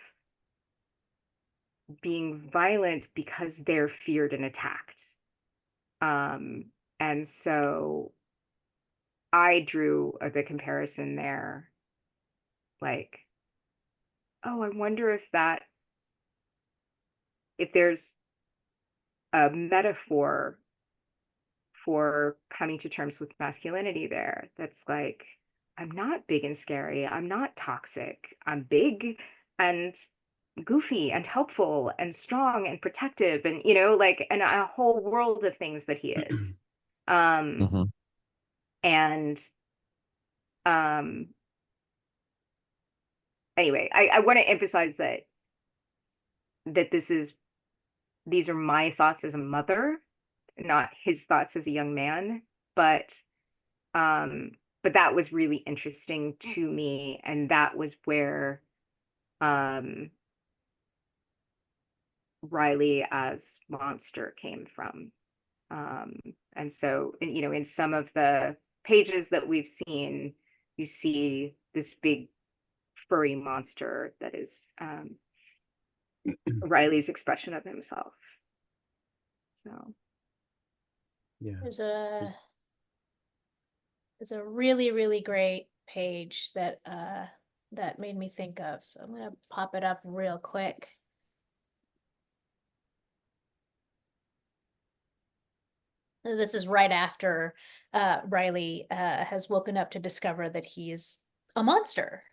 being violent because they're feared and attacked. And so I drew the comparison there, like, oh, I wonder if there's a metaphor for coming to terms with masculinity there that's like, I'm not big and scary, I'm not toxic, I'm big and goofy and helpful and strong and protective, and like, and a whole world of things that he is. And anyway, I want to emphasize that these are my thoughts as a mother, not his thoughts as a young man, but that was really interesting to me, and that was where Riley as monster came from. And so, in some of the pages that we've seen, you see this big furry monster that is Riley's expression of himself. So Yeah. There's a really, really great page that that made me think of. So I'm gonna pop it up real quick. This is right after Riley has woken up to discover that he's a monster.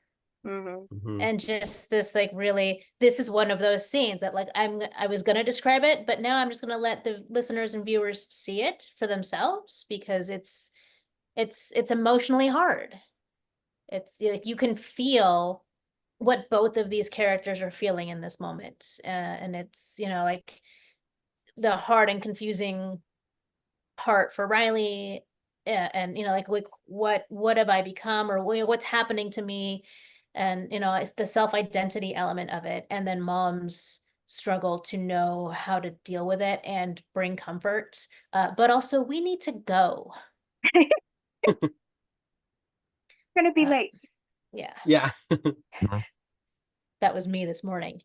Mhm. And just this like really, this is one of those scenes that like I was gonna describe it, but now I'm just gonna let the listeners and viewers see it for themselves because it's emotionally hard. It's like you can feel what both of these characters are feeling in this moment, and it's, you know, like the hard and confusing part for Riley, and you know, like what have I become, or you know, what's happening to me, and you know, it's the self-identity element of it, and then Mom's struggle to know how to deal with it and bring comfort, but also we need to go. gonna be Uh, late. yeah, Yeah. that was me this morning.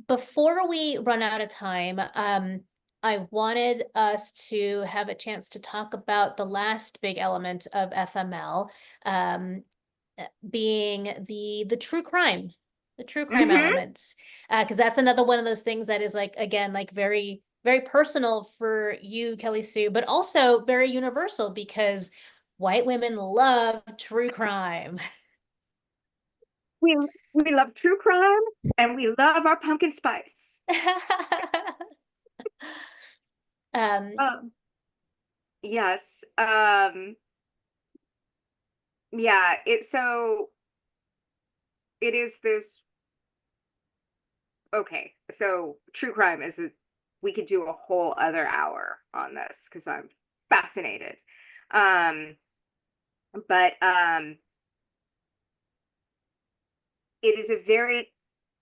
Before we run out of time, I wanted us to have a chance to talk about the last big element of FML, being the true crime, elements, because that's another one of those things that is like, again, like very, very personal for you, Kelly-Sue, but also very universal because white women love true crime. We love true crime and we love our pumpkin spice. Um, Yes. Yeah, so it is this. Okay, so true crime we could do a whole other hour on this because I'm fascinated. But it is a very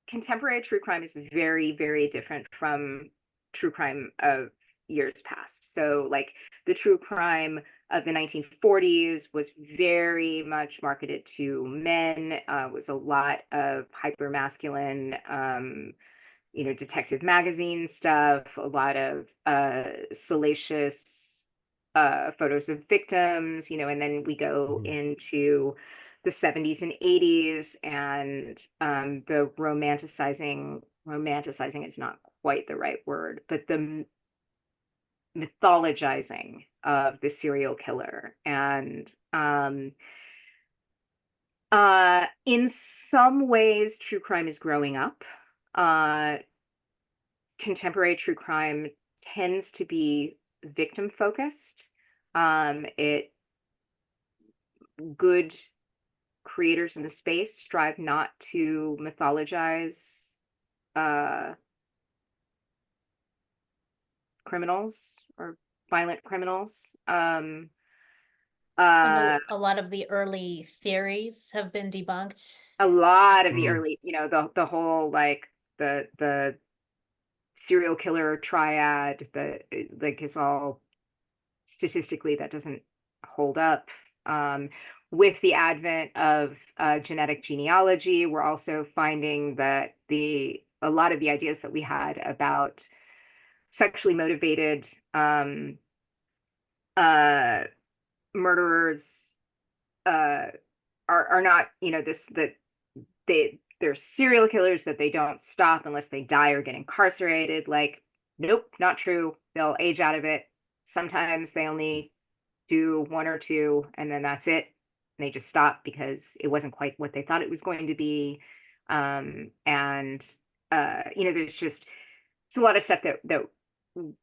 contemporary true crime is very, very different from true crime of years past. So like the true crime of the 1940s was very much marketed to men, was a lot of hyper masculine, you know, detective magazine stuff, a lot of salacious photos of victims, you know, and then we go into the 70s and 80s and the romanticizing is not quite the right word, but the mythologizing of the serial killer. And in some ways, true crime is growing up. Contemporary true crime tends to be victim focused. It good creators in the space strive not to mythologize criminals or violent criminals. and a lot of the early theories have been debunked. A lot of the early, you know, the whole like the serial killer triad that like is all statistically that doesn't hold up. With the advent of genetic genealogy, we're also finding that a lot of the ideas that we had about sexually motivated murderers are not, you know, that they're serial killers, that they don't stop unless they die or get incarcerated. Like, nope, not true. They'll age out of it. Sometimes they only do one or two and then that's it. And they just stop because it wasn't quite what they thought it was going to be. And you know, it's a lot of stuff that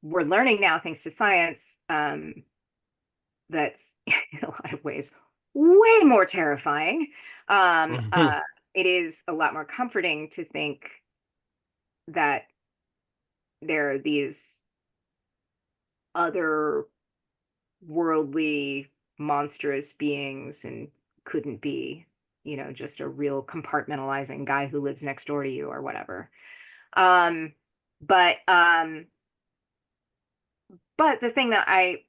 we're learning now thanks to science, that's in a lot of ways way more terrifying. It is a lot more comforting to think that there are these other worldly monstrous beings and couldn't be, you know, just a real compartmentalizing guy who lives next door to you or whatever. But But the thing that I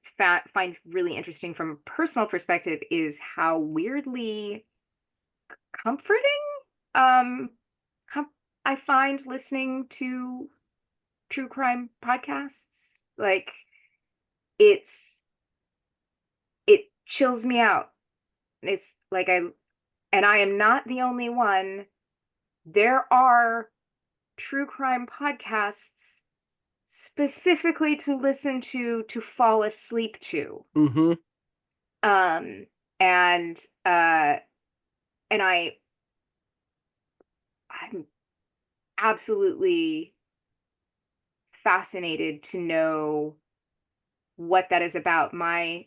find really interesting from a personal perspective is how weirdly comforting um I find listening to true crime podcasts. Like it's it chills me out. It's like I am not the only one. There are true crime podcasts specifically to listen to fall asleep to. Mm-hmm. Um and and I'm absolutely fascinated to know what that is about. My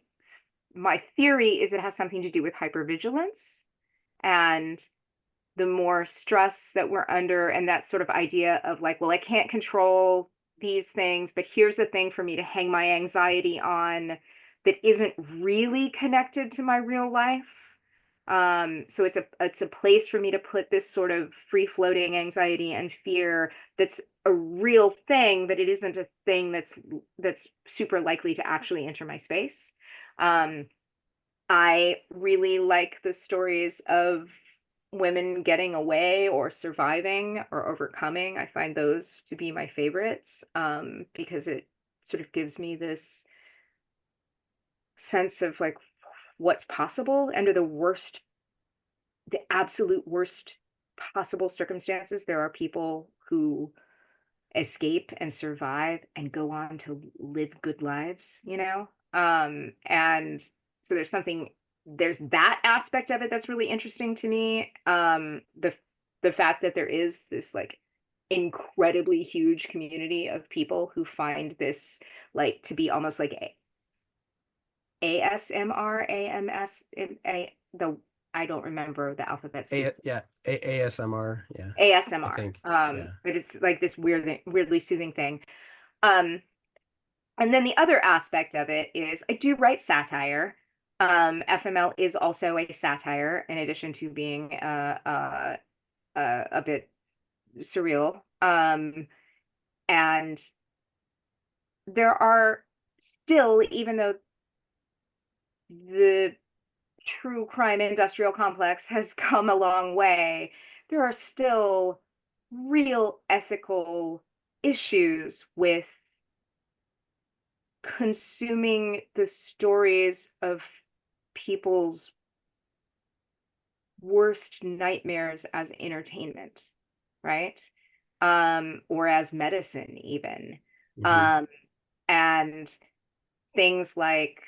theory is it has something to do with hypervigilance, and the more stress that we're under, and that sort of idea of like, well, I can't control these things, but here's a thing for me to hang my anxiety on that isn't really connected to my real life. So it's a place for me to put this sort of free floating anxiety and fear that's a real thing, but it isn't a thing that's super likely to actually enter my space. Um, I really like the stories of women getting away or surviving or overcoming. I find those to be my favorites, because it sort of gives me this sense of like what's possible under the absolute worst possible circumstances. There are people who escape and survive and go on to live good lives, you know? And so there's that aspect of it that's really interesting to me. The fact that there is this like incredibly huge community of people who find this like to be almost like ASMR, AMS, the I don't remember the alphabet soup. ASMR. Yeah, I ASMR. think. Yeah. But it's like this weirdly soothing thing. Um, and then the other aspect of it is I do write satire. FML is also a satire, in addition to being a bit surreal. And there are still, even though the true crime industrial complex has come a long way, there are still real ethical issues with consuming the stories of people's worst nightmares as entertainment, right? Or as medicine even. Mhm. And things like,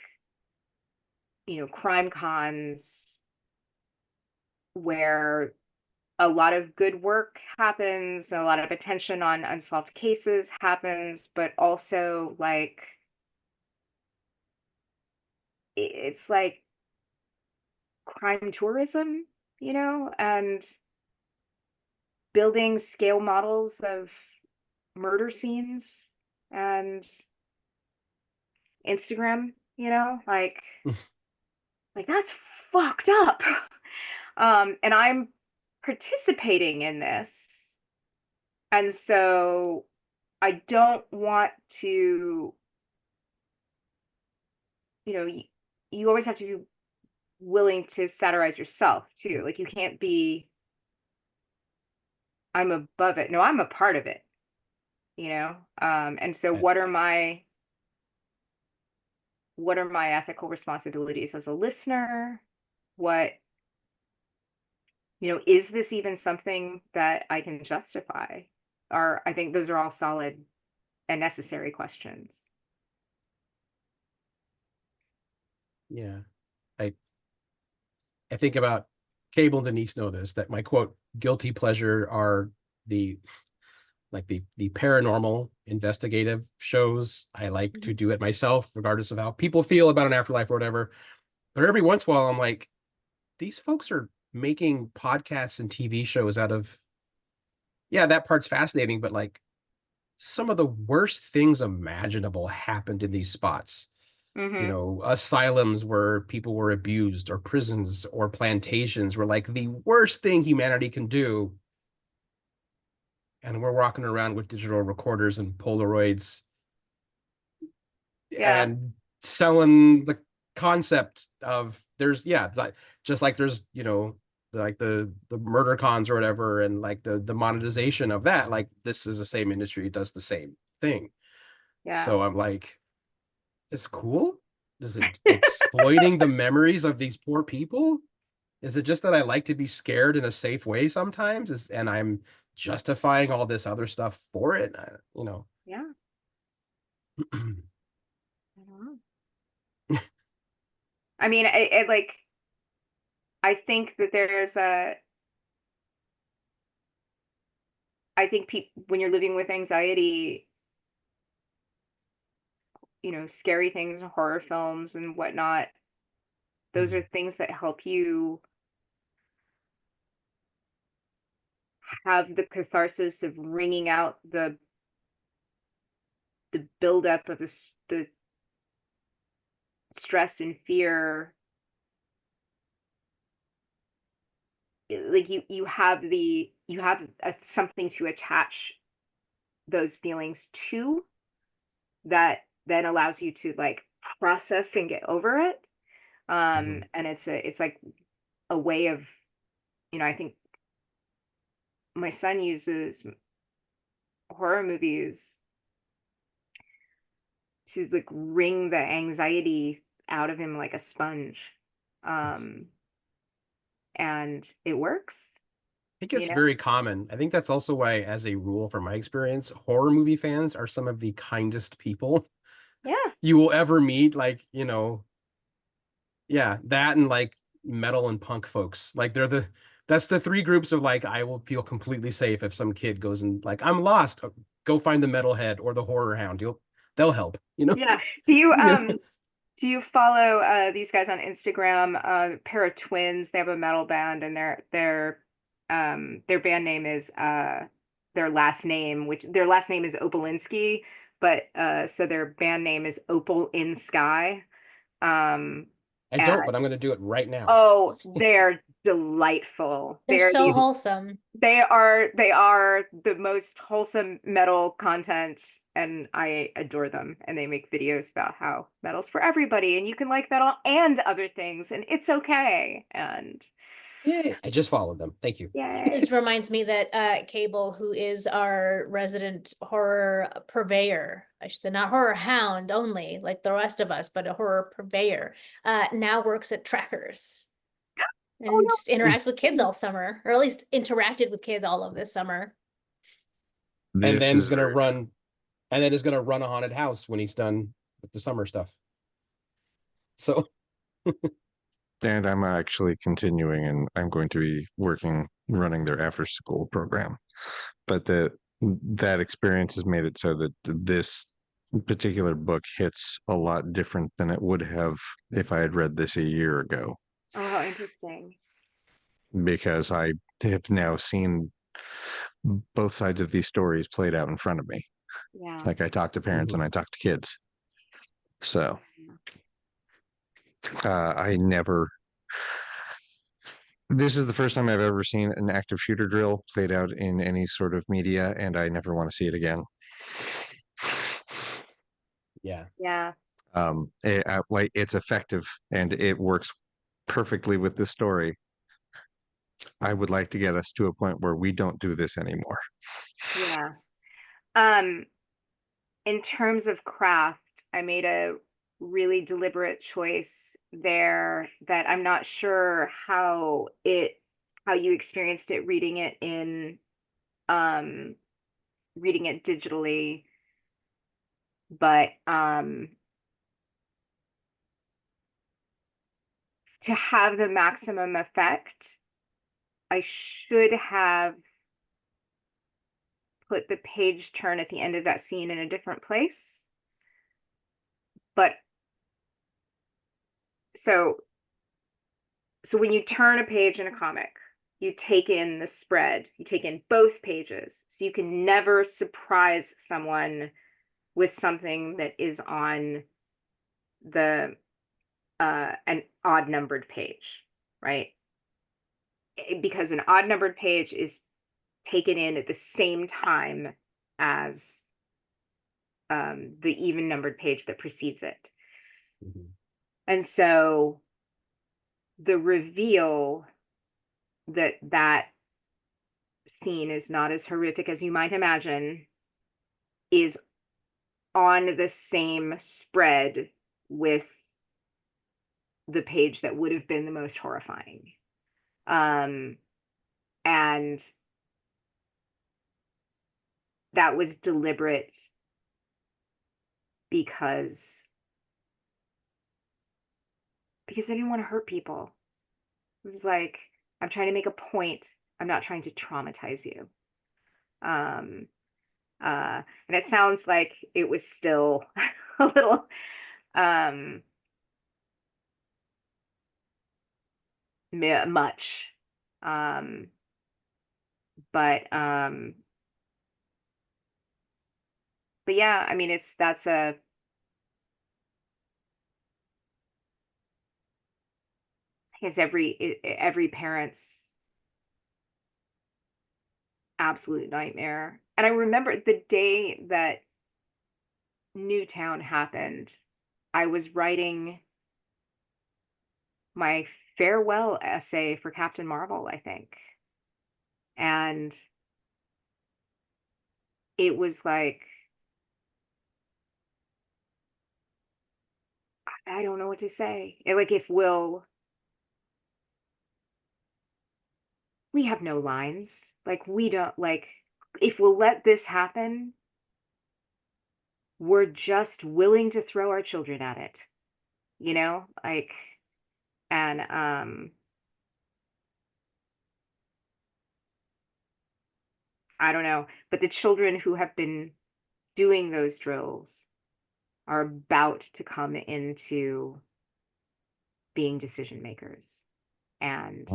crime cons where a lot of good work happens, a lot of attention on unsolved cases happens, but also like it's like crime tourism, and building scale models of murder scenes and Instagram, like that's fucked up. And I'm participating in this. And so I don't want to, you always have to be willing to satirize yourself too. Like you can't be, I'm above it. No, I'm a part of it, And so what are my ethical responsibilities as a listener? What, is this even something that I can justify? I think those are all solid and necessary questions. Yeah. I think about Cable and Denise know this, that my quote guilty pleasure are the paranormal investigative shows. I like to do it myself, regardless of how people feel about an afterlife or whatever. But every once in a while, I'm like, these folks are making podcasts and TV shows out of, yeah, that part's fascinating, but like some of the worst things imaginable happened in these spots. Asylums where people were abused, or prisons or plantations were like the worst thing humanity can do. And we're walking around with digital recorders and Polaroids. Yeah. and selling the concept of there's like just like there's like the murder cons or whatever, and like the monetization of that, like this is the same industry, it does the same thing. Yeah. So I'm like, it's cool. Is it exploiting the memories of these poor people? Is it just that I like to be scared in a safe way sometimes? And I'm justifying all this other stuff for it? Yeah. I don't know. I mean, I think that I think when you're living with anxiety, scary things, horror films and whatnot, those are things that help you have the catharsis of wringing out the buildup of the stress and fear. Like you have something to attach those feelings to, that then allows you to like process and get over it. And it's like a way of, I think my son uses horror movies to like wring the anxiety out of him like a sponge. And it works. I think it's very common. I think that's also why, as a rule, from my experience, horror movie fans are some of the kindest people you will ever meet. Like, that and like metal and punk folks. Like that's the three groups of like, I will feel completely safe if some kid goes and like, I'm lost. Go find the metalhead or the horror hound. They'll help, Yeah. Do you follow these guys on Instagram? A pair of twins. They have a metal band, and their band name is their last name, which their last name is Opolinski, but so their band name is Opal in Sky. I don't, but I'm going to do it right now. Oh, they're delightful. They're so wholesome. They are the most wholesome metal content, and I adore them. And they make videos about how metal's for everybody, and you can like metal and other things, and it's okay. And yeah, I just followed them. Thank you. This reminds me that Cable, who is our resident horror purveyor, I should say, not horror hound only, like the rest of us, but a horror purveyor, now works at Trackers and just interacts with kids all summer, or at least interacted with kids all of this summer. And then is gonna run a haunted house when he's done with the summer stuff. So and I'm actually continuing, and I'm going to be running their after school program. But that experience has made it so that this particular book hits a lot different than it would have if I had read this a year ago. Oh, how interesting. Because I have now seen both sides of these stories played out in front of me. Yeah. Like I talk to parents and I talk to kids. So this is the first time I've ever seen an active shooter drill played out in any sort of media, and I never want to see it again. Yeah. Yeah. It's effective and it works perfectly with the story. I would like to get us to a point where we don't do this anymore. Yeah. In terms of craft, I made a really deliberate choice there that I'm not sure how you experienced it reading it digitally, but to have the maximum effect, I should have put the page turn at the end of that scene in a different place. But so when you turn a page in a comic, you take in the spread, you take in both pages. So you can never surprise someone with something that is on the an odd numbered page, right? Because an odd numbered page is taken in at the same time as the even numbered page that precedes it. Mhm. And so the reveal that that scene is not as horrific as you might imagine is on the same spread with the page that would have been the most horrifying. And that was deliberate because I didn't want to hurt people. It was like, I'm trying to make a point. I'm not trying to traumatize you. And it sounds like it was still a little much. But yeah, I mean, that's every parent's absolute nightmare. And I remember the day that Newtown happened, I was writing my farewell essay for Captain Marvel, I think. And it was like, I don't know what to say. Like, we have no lines. Like, we don't, like, if we'll let this happen, we're just willing to throw our children at it, like, and I don't know, but the children who have been doing those drills are about to come into being decision makers, and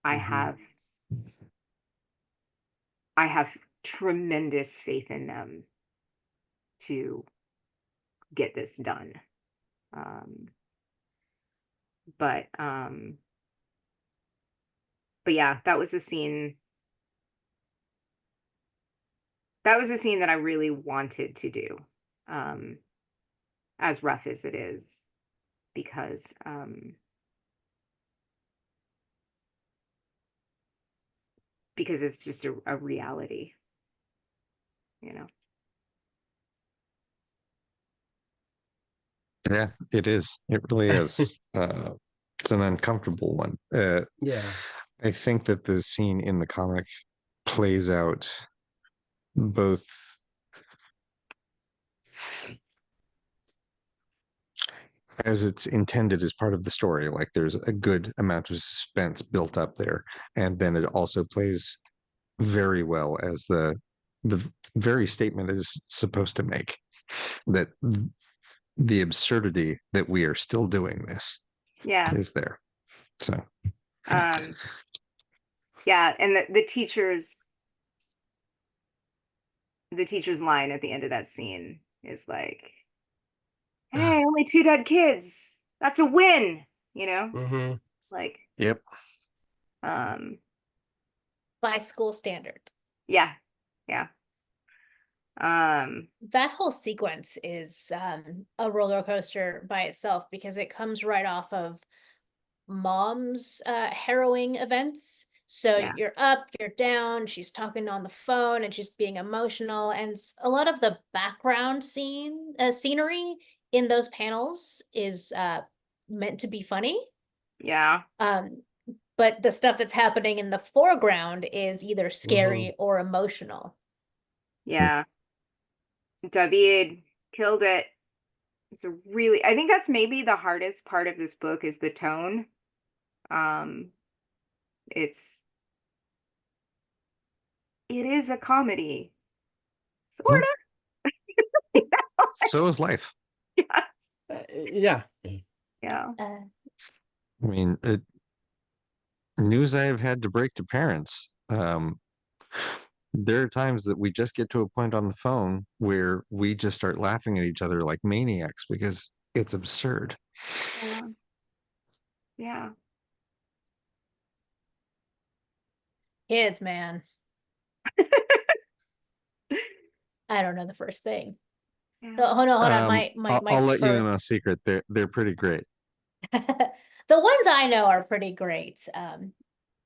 I Mhm. have tremendous faith in them to get this done. But yeah, that was a scene that I really wanted to do, as rough as it is, because it's just a reality, Yeah, it is. It really is. It's an uncomfortable one. Yeah. I think that the scene in the comic plays out both as it's intended as part of the story. Like there's a good amount of suspense built up there, and then it also plays very well as the very statement is supposed to make, that the absurdity that we are still doing this yeah. is there. So yeah, and the teacher's line at the end of that scene is like, hey, only 2 dead kids, that's a win, Mm-hmm. like, yep. By school standards. Yeah. That whole sequence is a roller coaster by itself, because it comes right off of Mom's harrowing events. So Yeah. you're up, you're down, she's talking on the phone and she's being emotional, and a lot of the background scenery in those panels is meant to be funny. Yeah. But the stuff that's happening in the foreground is either scary or emotional. Yeah. David killed it. I think that's maybe the hardest part of this book is the tone. It is a comedy. Sort of. So is life. Yes. Yeah. Yeah. I mean, news I have had to break to parents. There are times that we just get to a point on the phone where we just start laughing at each other like maniacs because it's absurd. Yeah. Kids, man. I don't know the first thing. Yeah. So, hold on. My I'll let you in fur. a secret. They're pretty great. The ones I know are pretty great.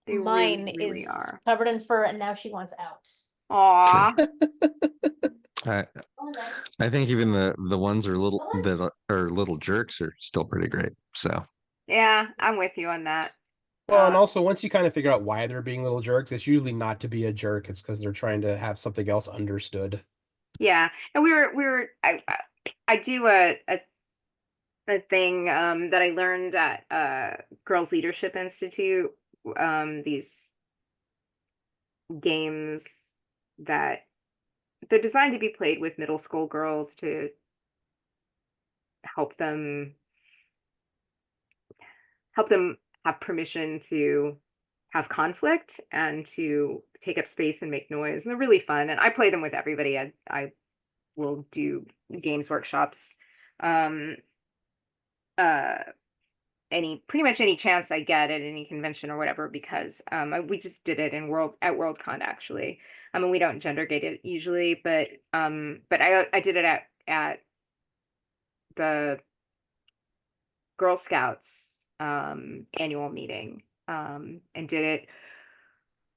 They Mine really, really is are. covered in fur, and now she wants out. Aw. I I think even the ones are little that are little jerks are still pretty great. So Yeah, I'm with you on that. Well, and also once you kind of figure out why they're being little jerks, it's usually not to be a jerk. It's because they're trying to have something else understood. Yeah, and I do a thing that I learned at Girls Leadership Institute. These games that they're designed to be played with middle school girls to help them have permission to have conflict and to take up space and make noise. And they're really fun. And I play them with everybody. I will do games workshops um pretty much any chance I get at any convention or whatever, because we just did it in Worldcon actually. I mean, we don't gender gate it usually, but I did it at the Girl Scouts annual meeting, and did it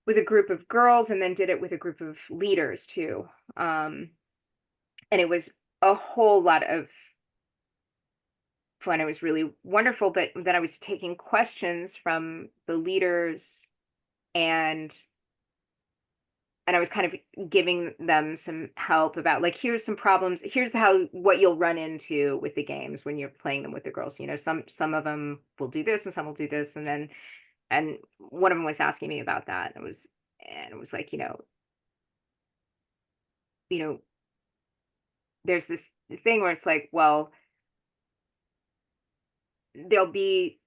with a group of girls and then did it with a group of leaders too. And it was a whole lot of fun. It was really wonderful, but then I was taking questions from the leaders, and I was kind of giving them some help about, like, here's some problems, here's what you'll run into with the games when you're playing them with the girls. You know, some of them will do this and some will do this, and one of them was asking me about that. It was like, there's this thing where it's like, well, there'll be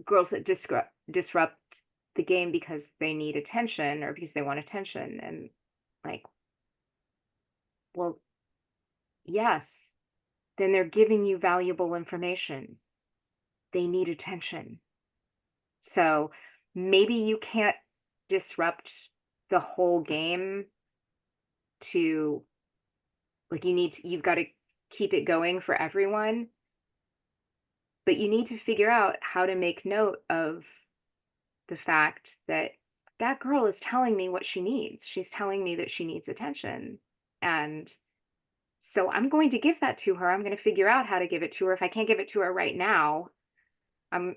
girls that disrupt the game because they need attention or because they want attention, and like, well, yes, then they're giving you valuable information. They need attention. So maybe you can't disrupt the whole game to, like, you've got to keep it going for everyone, but you need to figure out how to make note of the fact that that girl is telling me what she needs. She's telling me that she needs attention. And so I'm going to give that to her. I'm going to figure out how to give it to her. If I can't give it to her right now, I'm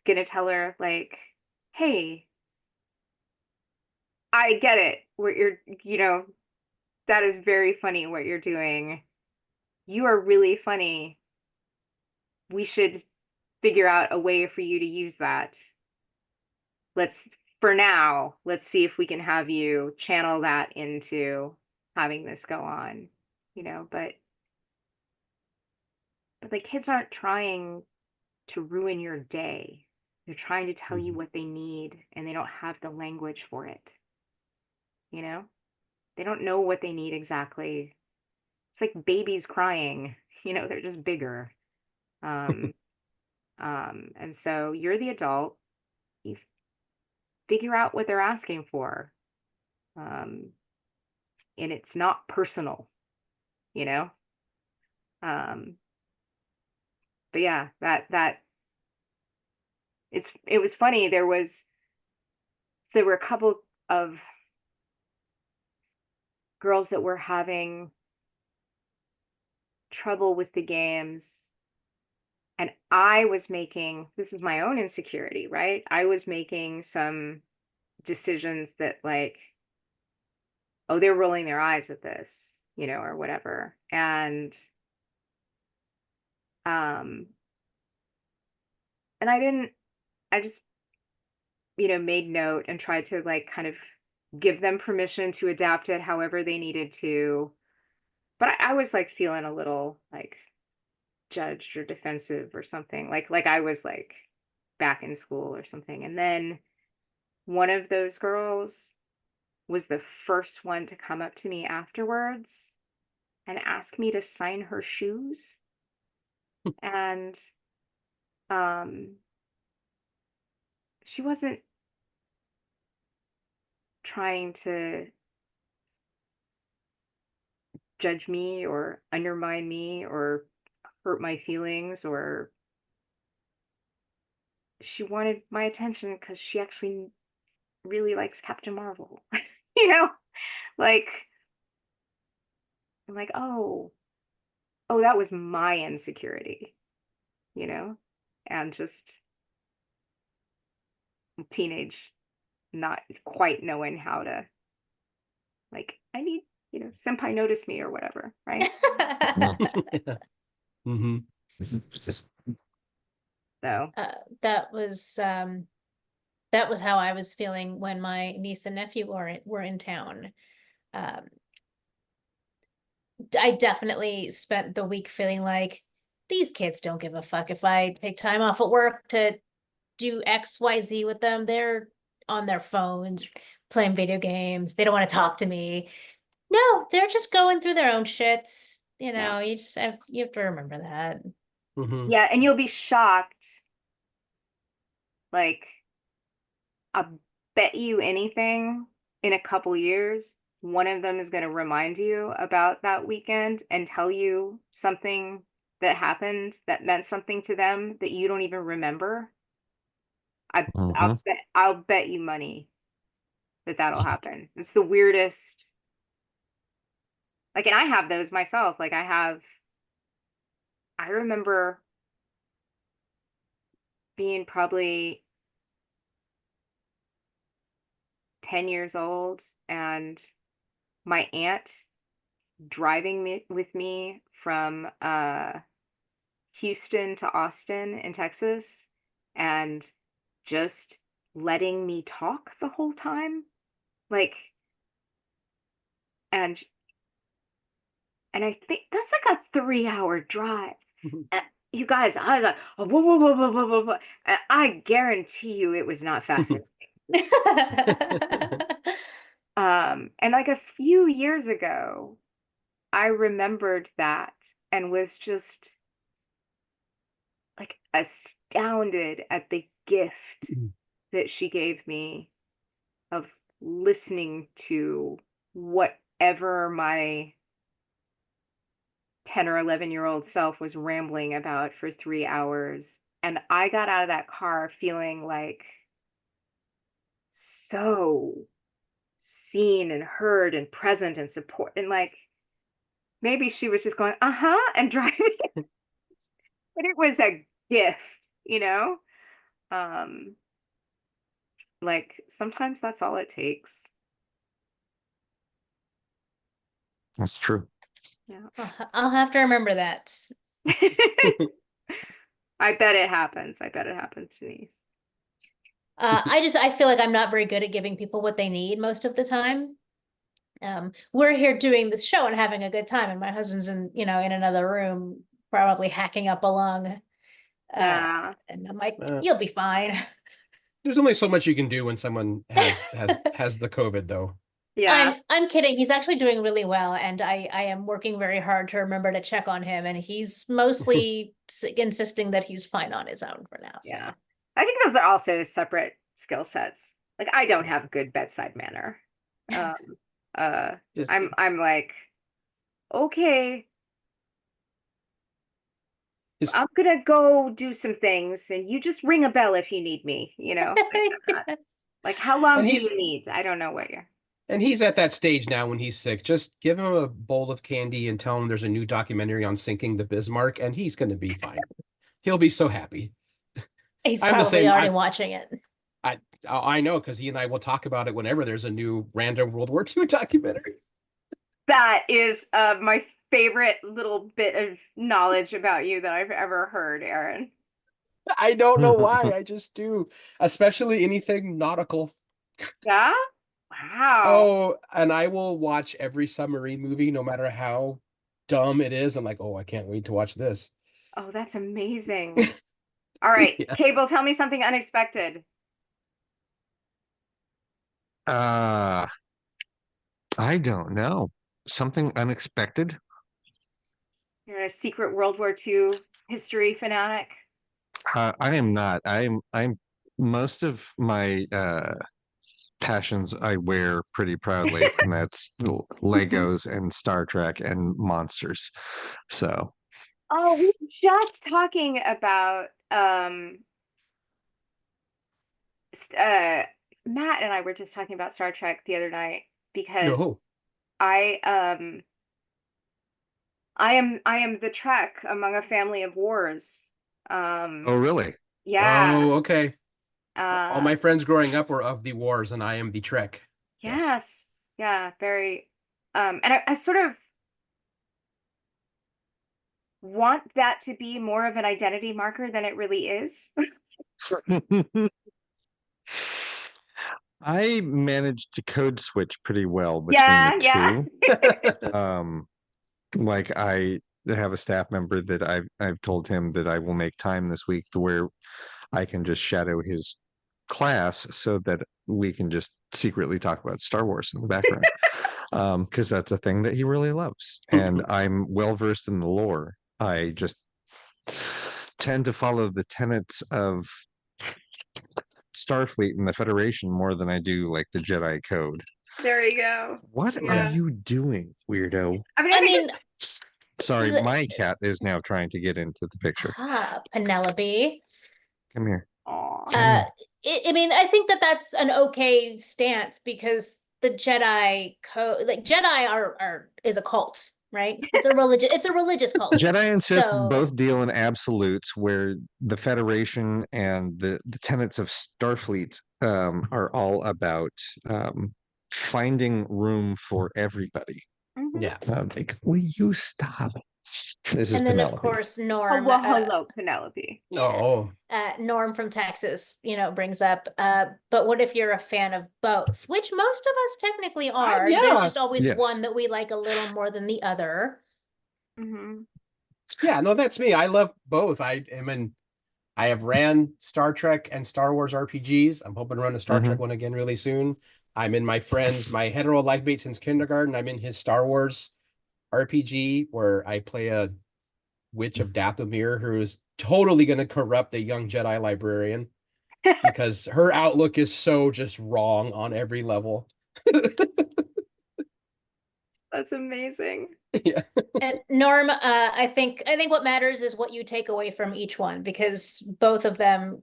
going to tell her, like, hey, I get it. That is very funny what you're doing. You are really funny. We should figure out a way for you to use that. For now, let's see if we can have you channel that into having this go on, but the kids aren't trying to ruin your day. They're trying to tell you what they need, and they don't have the language for it. They don't know what they need exactly. It's like babies crying, they're just bigger. And so you're the adult, you figure out what they're asking for. And it's not personal, but yeah, it was funny. There were a couple of girls that were having trouble with the games, and this is my own insecurity, right? I was making some decisions that, like, oh, they're rolling their eyes at this, or whatever. And I just, made note and tried to, like, kind of give them permission to adapt it however they needed to. But I was, like, feeling a little, like, judged or defensive or something, like I was, like, back in school or something. And then one of those girls was the first one to come up to me afterwards and ask me to sign her shoes. And she wasn't trying to judge me or undermine me or hurt my feelings, or she wanted my attention because she actually really likes Captain Marvel. You know, like I'm like, oh, that was my insecurity, you know, and just teenage, not quite knowing how to, like, I need, senpai notice me or whatever, right? Hmm. So, That was how I was feeling when my niece and nephew were in town. Um, I definitely spent the week feeling like these kids don't give a fuck if I take time off at work to do XYZ with them. They're on their phones, playing video games. They don't want to talk to me. No, they're just going through their own shit. You yeah. know, you have to remember that. Hmm. Yeah, and you'll be shocked. Like, I bet you anything in a couple years, one of them is going to remind you about that weekend and tell you something that happened that meant something to them that you don't even remember. Mhm. I'll bet you money that that'll happen. It's the weirdest. Like, and I have those myself. Like, I remember being probably 10 years old and my aunt driving me with me from Houston to Austin in Texas and just letting me talk the whole time. Like, and I think that's like a 3-hour drive. And you guys, I was like, oh, whoa, whoa, whoa, whoa, whoa, whoa, whoa. And I guarantee you it was not fascinating. And like a few years ago, I remembered that and was just like astounded at the gift that she gave me of listening to whatever my 10 or 11-year-old self was rambling about for 3 hours. And I got out of that car feeling like so seen and heard and present and support. And like maybe she was just going, uh-huh, and driving. But it was a gift, you know? Um, like sometimes that's all it takes. That's true. Yeah. I'll have to remember that. I bet it happens. I bet it happens, Denise. I feel like I'm not very good at giving people what they need most of the time. We're here doing this show and having a good time, and my husband's in another room, probably hacking up a lung. Yeah. And I'm like, Uh, you'll be fine. there's only so much you can do when someone has the COVID, though. Yeah. I'm kidding. He's actually doing really well, and I am working very hard to remember to check on him, and he's mostly insisting that he's fine on his own for now. So. Yeah. I think those are also separate skill sets. Like I don't have good bedside manner. Just, I'm like, okay, his, I'm gonna go do some things and you just ring a bell if you need me, like how long and do he's you need? I don't know what you're and he's at that stage now when he's sick. Just give him a bowl of candy and tell him there's a new documentary on sinking the Bismarck, and he's going to be fine. He'll be so happy. He's I'm the probably same. already watching it. I know because he and I will talk about it whenever there's a new random World War II documentary. That is my favorite little bit of knowledge about you that I've ever heard, Aaron. I don't know why. I just do, especially anything nautical. Yeah? Wow. Oh, and I will watch every submarine movie, no matter how dumb it is. I'm like, oh, I can't wait to watch this. Oh, that's amazing. All right, Yeah. Cable, tell me something unexpected. I don't know. Something unexpected. You're a secret World War II history fanatic. I am not. I'm most of my passions I wear pretty proudly, and that's Legos and Star Trek and monsters. So, Oh, we were just talking about Matt and I were just talking about Star Trek the other night because No. I I am the Trek among a family of wars. oh really? Yeah. Oh, okay. All Uh my friends growing up were of the wars, and I am the Trek. Yes. yes. Yeah, very and I sort of want that to be more of an identity marker than it really is. I managed to code switch pretty well between Yeah, the yeah. two. Like I have a staff member that I've told him that I will make time this week to where I can just shadow his class so that we can just secretly talk about Star Wars in the background. Because that's a thing that he really loves. And I'm well versed in the lore. I just tend to follow the tenets of Starfleet and the Federation more than I do like the Jedi Code. There you go. What Yeah. are you doing, weirdo? I mean, Sorry, the- my cat is now trying to get into the picture. Penelope. Come here. I mean, I think that that's an okay stance because the Jedi code, like Jedi is a cult, right? It's a religious cult. Jedi and Sith So- both deal in absolutes, where the Federation and the tenets of Starfleet are all about finding room for everybody. Mhm. Yeah. Like, will you stop? This is And then Penelope. of course Oh, Norm, well, hello, Penelope. Oh. Norm from Texas, brings up, but what if you're a fan of both? Which most of us technically are. yeah. There's just always Yes. one that we like a little more than the other. Hmm. Yeah, no, that's me. I love both. I have ran Star Trek and Star Wars RPGs. I'm hoping to run a Star Trek one again really soon. I'm in my hetero life mate since kindergarten. I'm in his Star Wars RPG where I play a witch of Dathomir who is totally going to corrupt a young Jedi librarian because her outlook is so just wrong on every level. That's amazing. Yeah. And Norm, I think what matters is what you take away from each one because both of them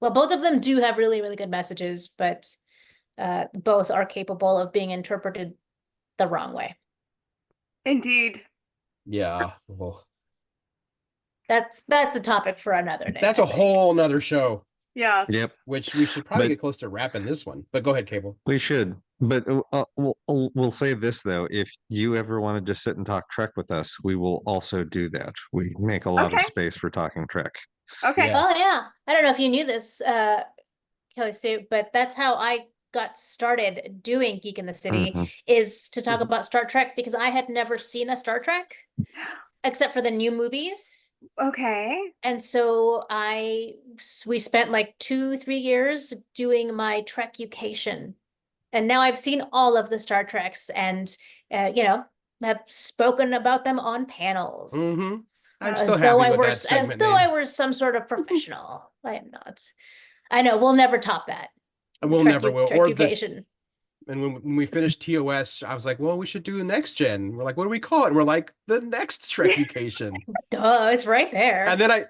both of them do have really, really good messages, but both are capable of being interpreted the wrong way. Indeed. Yeah. Well, That's a topic for another day. that's I a think. whole nother show, Yes. Yep, which we should probably But- get close to wrapping this one. But go ahead, Cable. we should. But we'll say this though: if you ever want to just sit and talk Trek with us, we will also do that. We make a lot of Okay. space for talking Trek. Okay. Yeah. Oh yeah. I don't know if you knew this, Kelly-Sue, but that's how I got started doing Geek in the City Mhm. is to talk Mhm. about Star Trek because I had never seen a Star Trek except for the new movies. Okay. And so we spent like 2-3 years doing my Trek-ucation. And now I've seen all of the Star Treks and, have spoken about them on panels. Mm-hmm. I'm As so As though happy I with were, that as segment though name. I were some sort of professional. I am not. I know, we'll never top that. And we'll never will. Or the, Trek-ucation. and when we finished TOS, I was like, well, we should do next gen. We're like, what do we call it? And we're like, the next Trek-ucation. Duh, it's right there. And then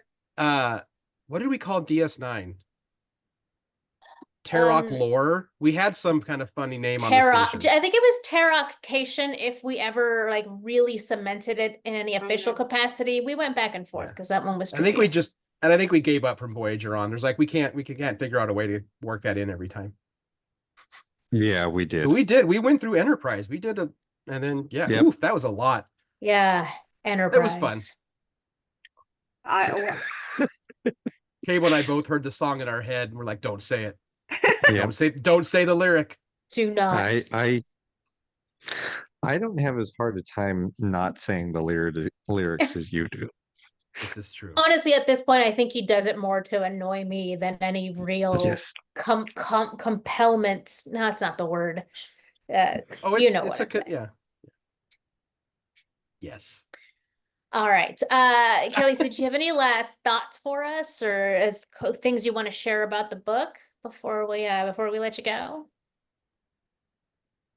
what did we call DS9? Tarok Lore. We had some kind of funny name on the station. I think it was Tarok-cation if we ever like really cemented it in any official Mhm. capacity. We went back and forth Yeah. because that one was I think we tricky. just, and I think we gave up from Voyager on. There's like, we can't figure out a way to work that in every time. Yeah, we did. But we did. We went through Enterprise. We did and then, yeah, Yep. oof, that was a lot. Yeah, Enterprise. fun. I, Cable and I both heard the song in our head and we're like, don't say it. Yep. Don't say the lyric. Do not. I don't have as hard a time not saying the lyrics as you do. This is true. Honestly, at this point, I think he does it more to annoy me than any real Yes. compelment. No, it's not the word. Oh, you know what I'm saying. yeah. Yes. All right. Kelly-Sue, do you have any last thoughts for us or things you want to share about the book before we let you go?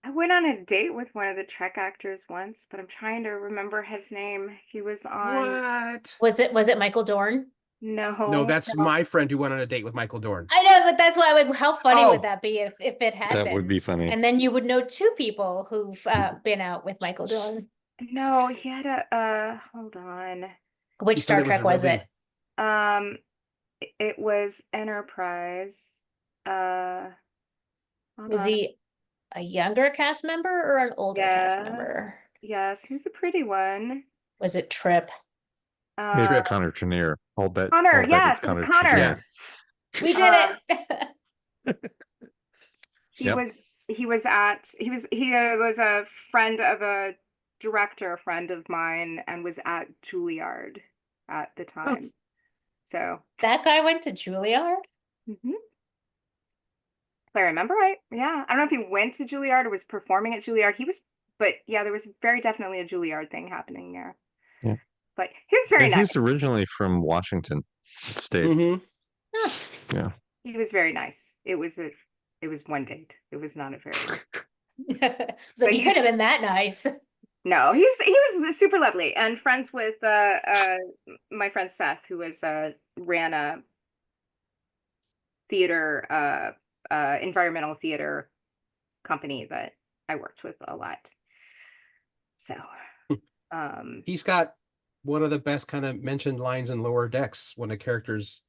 I went on a date with one of the Trek actors once, but I'm trying to remember his name. He was on. What? Was it Michael Dorn? No, No. that's my friend who went on a date with Michael Dorn. I know, but that's why I'm like, how funny would Oh. that be if it had That been? would be funny. And then you would know two people who've been out with Michael Dorn. No, he had a hold on. Which You said Star it was Trek a was really- it? It was Enterprise. Hold Was on. he a younger cast member or an older cast Yes. member? Yes, who's a pretty one? Was it Trip? It's Uh, Connor Trinneer. I'll bet. Connor, I'll bet yes, it's it was Connor Connor. Trinneer. We did it. He Yep. he was a friend of a director, a friend of mine, and was at Juilliard at the time. So That guy went to Juilliard? mhm. If I remember right, yeah. I don't know if he went to Juilliard or was performing at Juilliard. But yeah, there was very definitely a Juilliard thing happening there. Yeah. But he was very And nice. he's originally from Washington State. Mhm. Yeah. He was very nice. It was one date. It was not a very It's But like, you he's- could have been that nice. No, he was super lovely and friends with my friend Seth, who was ran a theater environmental theater company that I worked with a lot. So He's got one of the best kind of mentioned lines in Lower Decks when a character's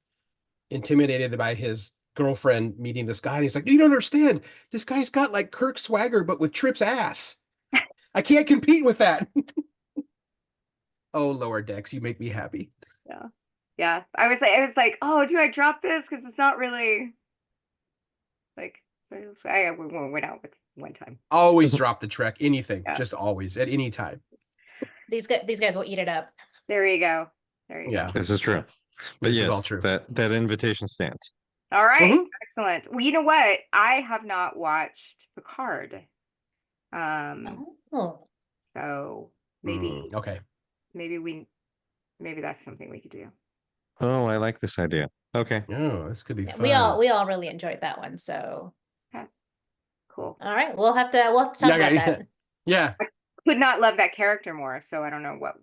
intimidated by his girlfriend meeting this guy, and he's like, "You don't understand. This guy's got like Kirk swagger, but with Trip's ass. I can't compete with that." Oh, Lower Decks, you make me happy. yeah. I was like, oh, do I drop this? Because it's not really like, so I went out with one time. Always drop the Trek, anything, Yeah. just always, at any time. These guys will eat it up. There you go. There you Yeah. go. This is true. But This is yes, all true. that invitation stands. All right. Mhm. Excellent. Well, you know what? I have not watched Picard. Oh, So maybe Okay. maybe that's something we could do. Oh, I like this idea. Okay. Oh, this could be yeah, fun. we all really enjoyed that one. So, Cool. all right, we'll have to talk about that. Yeah. Could not love that character more, so I don't know what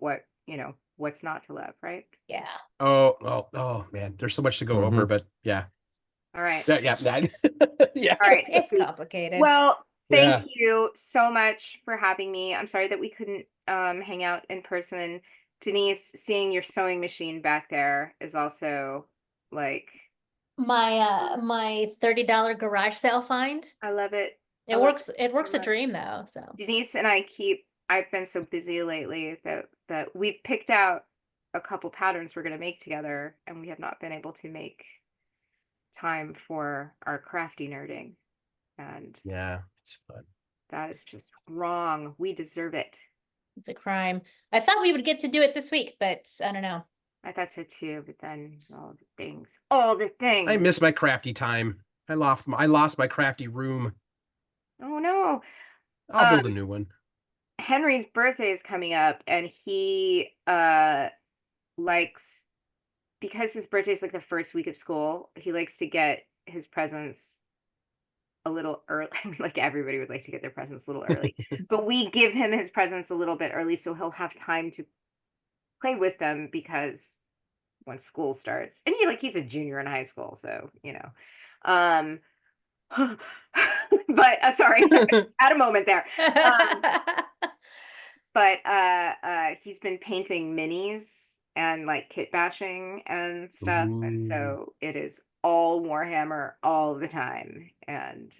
what's not to love, right? Yeah. Oh, man. There's so much to go over, but yeah. All right. Yeah. Yeah. All right. It's complicated. Well, thank Yeah. you so much for having me. I'm sorry that we couldn't hang out in person. Denise, seeing your sewing machine back there is also like, my $30 garage sale find. I love it. It I love works. It works so a much. dream though. So Denise and I've been so busy lately that we've picked out a couple patterns we're going to make together, and we have not been able to make time for our crafty nerding. And Yeah. It's fun. that is just wrong. We deserve it. it's a crime. I thought we would get to do it this week, but I don't know. I thought so too, but then all the things. I miss my crafty time. I lost my crafty room. Oh no. I'll build a new one. Henry's birthday is coming up, and he likes, because his birthday is like the first week of school, he likes to get his presents a little early. Like everybody would like to get their presents a little early, but we give him his presents a little bit early so he'll have time to play with them, because when school starts, and he's a junior in high school, so but sorry, had a moment there. But he's been painting minis and like kit bashing and stuff, and so it is all Warhammer all the time. And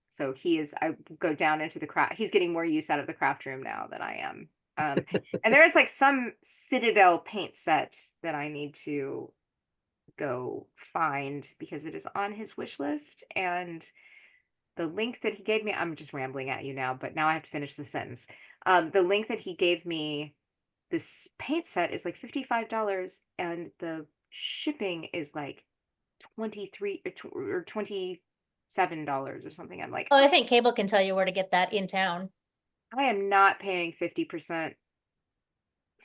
so I go down into the craft. He's getting more use out of the craft room now than I am. And there is like some Citadel paint set that I need to go find, because it is on his wish list. And the link that he gave me, I'm just rambling at you now, but now I have to finish the sentence. The link that he gave me, this paint set is like $55, and the shipping is like $23 or $27 or something. I'm like, Oh, I think Cable can tell you where to get that in town. I am not paying 50%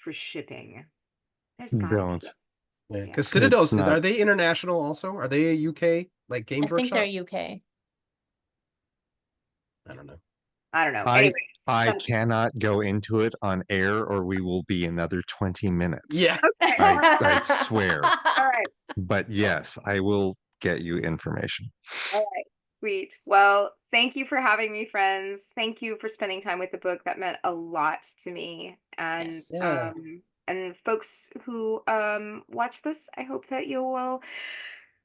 for shipping. There's gotta Don't. be. Yeah, Yeah. because Citadel's It's not- are they international also? Are they a UK like I Games think Workshop? they're UK. I don't know. I don't know. I Anyways, I cannot go into it on air, or we will be another 20 minutes. Yeah. okay. I swear. All right. But yes, I will get you information. All right. Sweet. Well, thank you for having me, friends. Thank you for spending time with the book. That meant a lot to me. And Yes. Yeah. and folks who watch this, I hope that you will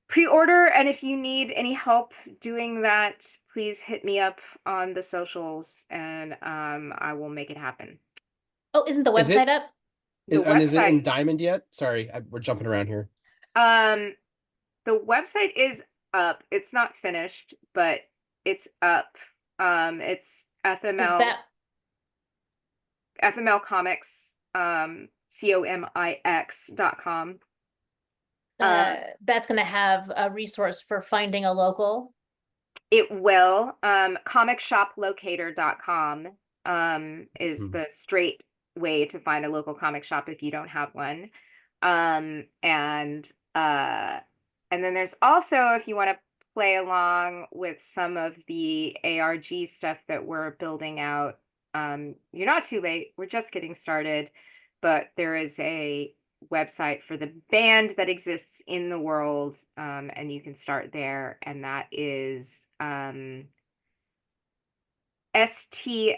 pre-order. And if you need any help doing that, please hit me up on the socials and I will make it happen. Oh, isn't the Is it- website up? Is, The and is it in website- Diamond yet? Sorry, we're jumping around here. The website is up. It's not finished, but it's up. It's FML. Is that FML Comics, COMIX.com. that's going to have a resource for finding a local? It will. Comicshoplocator.com is Hmm. the straight way to find a local comic shop if you don't have one. And then there's also, if you want to play along with some of the ARG stuff that we're building out, you're not too late. We're just getting started, but there is a website for the band that exists in the world, and you can start there, and that is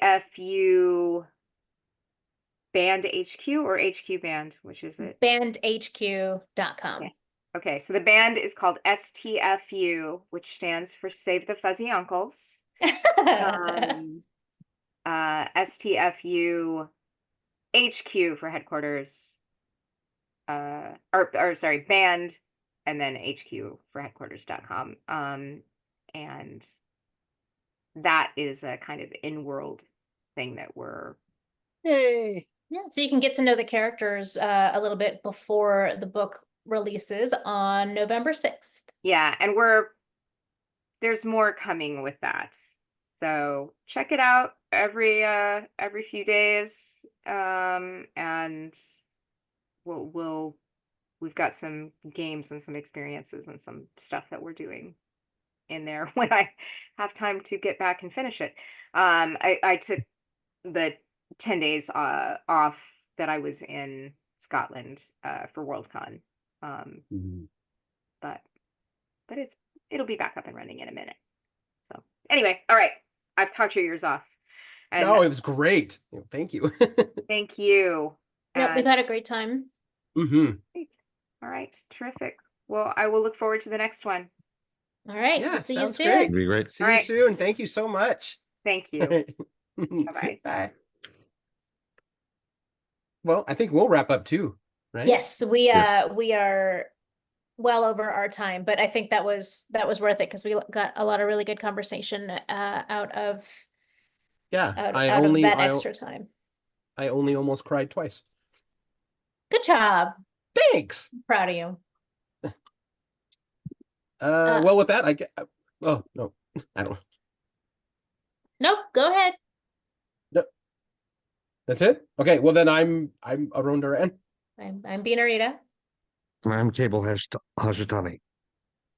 STFU Band HQ or HQ Band, which is it? bandhq.com. Okay. Okay, so the band is called STFU, which stands for Save the Fuzzy Uncles. STFU HQ for headquarters. Sorry, band, and then HQ for headquarters.com. And that is a kind of in-world thing that we're. Yay! Yeah, so you can get to know the characters a little bit before the book releases on November 6th. Yeah, and there's more coming with that. So check it out every few days. And we've got some games and some experiences and some stuff that we're doing in there when I have time to get back and finish it. I took the 10 days off that I was in Scotland for Worldcon. But it'll be back up and running in a minute. So anyway, all right. I've talked your ears off. And No, it was great. Thank you. thank you. Yep, we've And- had a great time. Mm-hmm. Great. All right, terrific. Well, I will look forward to the next one. All right, Yeah, we'll see you sounds soon. great. It'd be great. See All you right. soon. Thank you so much. Thank you. Bye. Bye-bye. Well, I think we'll wrap up too, right? Yes, Yes. we are well over our time, but I think that was worth it because we got a lot of really good conversation out of Yeah. that extra time. I only almost cried twice. Good job. Thanks. Proud of you. Well, with that, I get. Oh no, I don't. Nope, go ahead. That's it. Okay. Well, then I'm Arun Duran, I'm Bina Rita. I'm Cable Hashitani.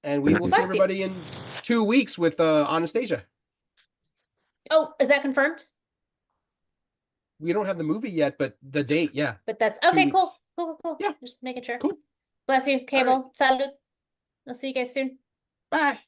and we will see Bless you. everybody in 2 weeks with Anastasia. Oh, is that confirmed? We don't have the movie yet, but the date, yeah. But that's 2 okay, cool. weeks. Cool. Yeah. Just making sure. Cool. Bless you, Cable. Salud. I'll see you guys soon. Bye.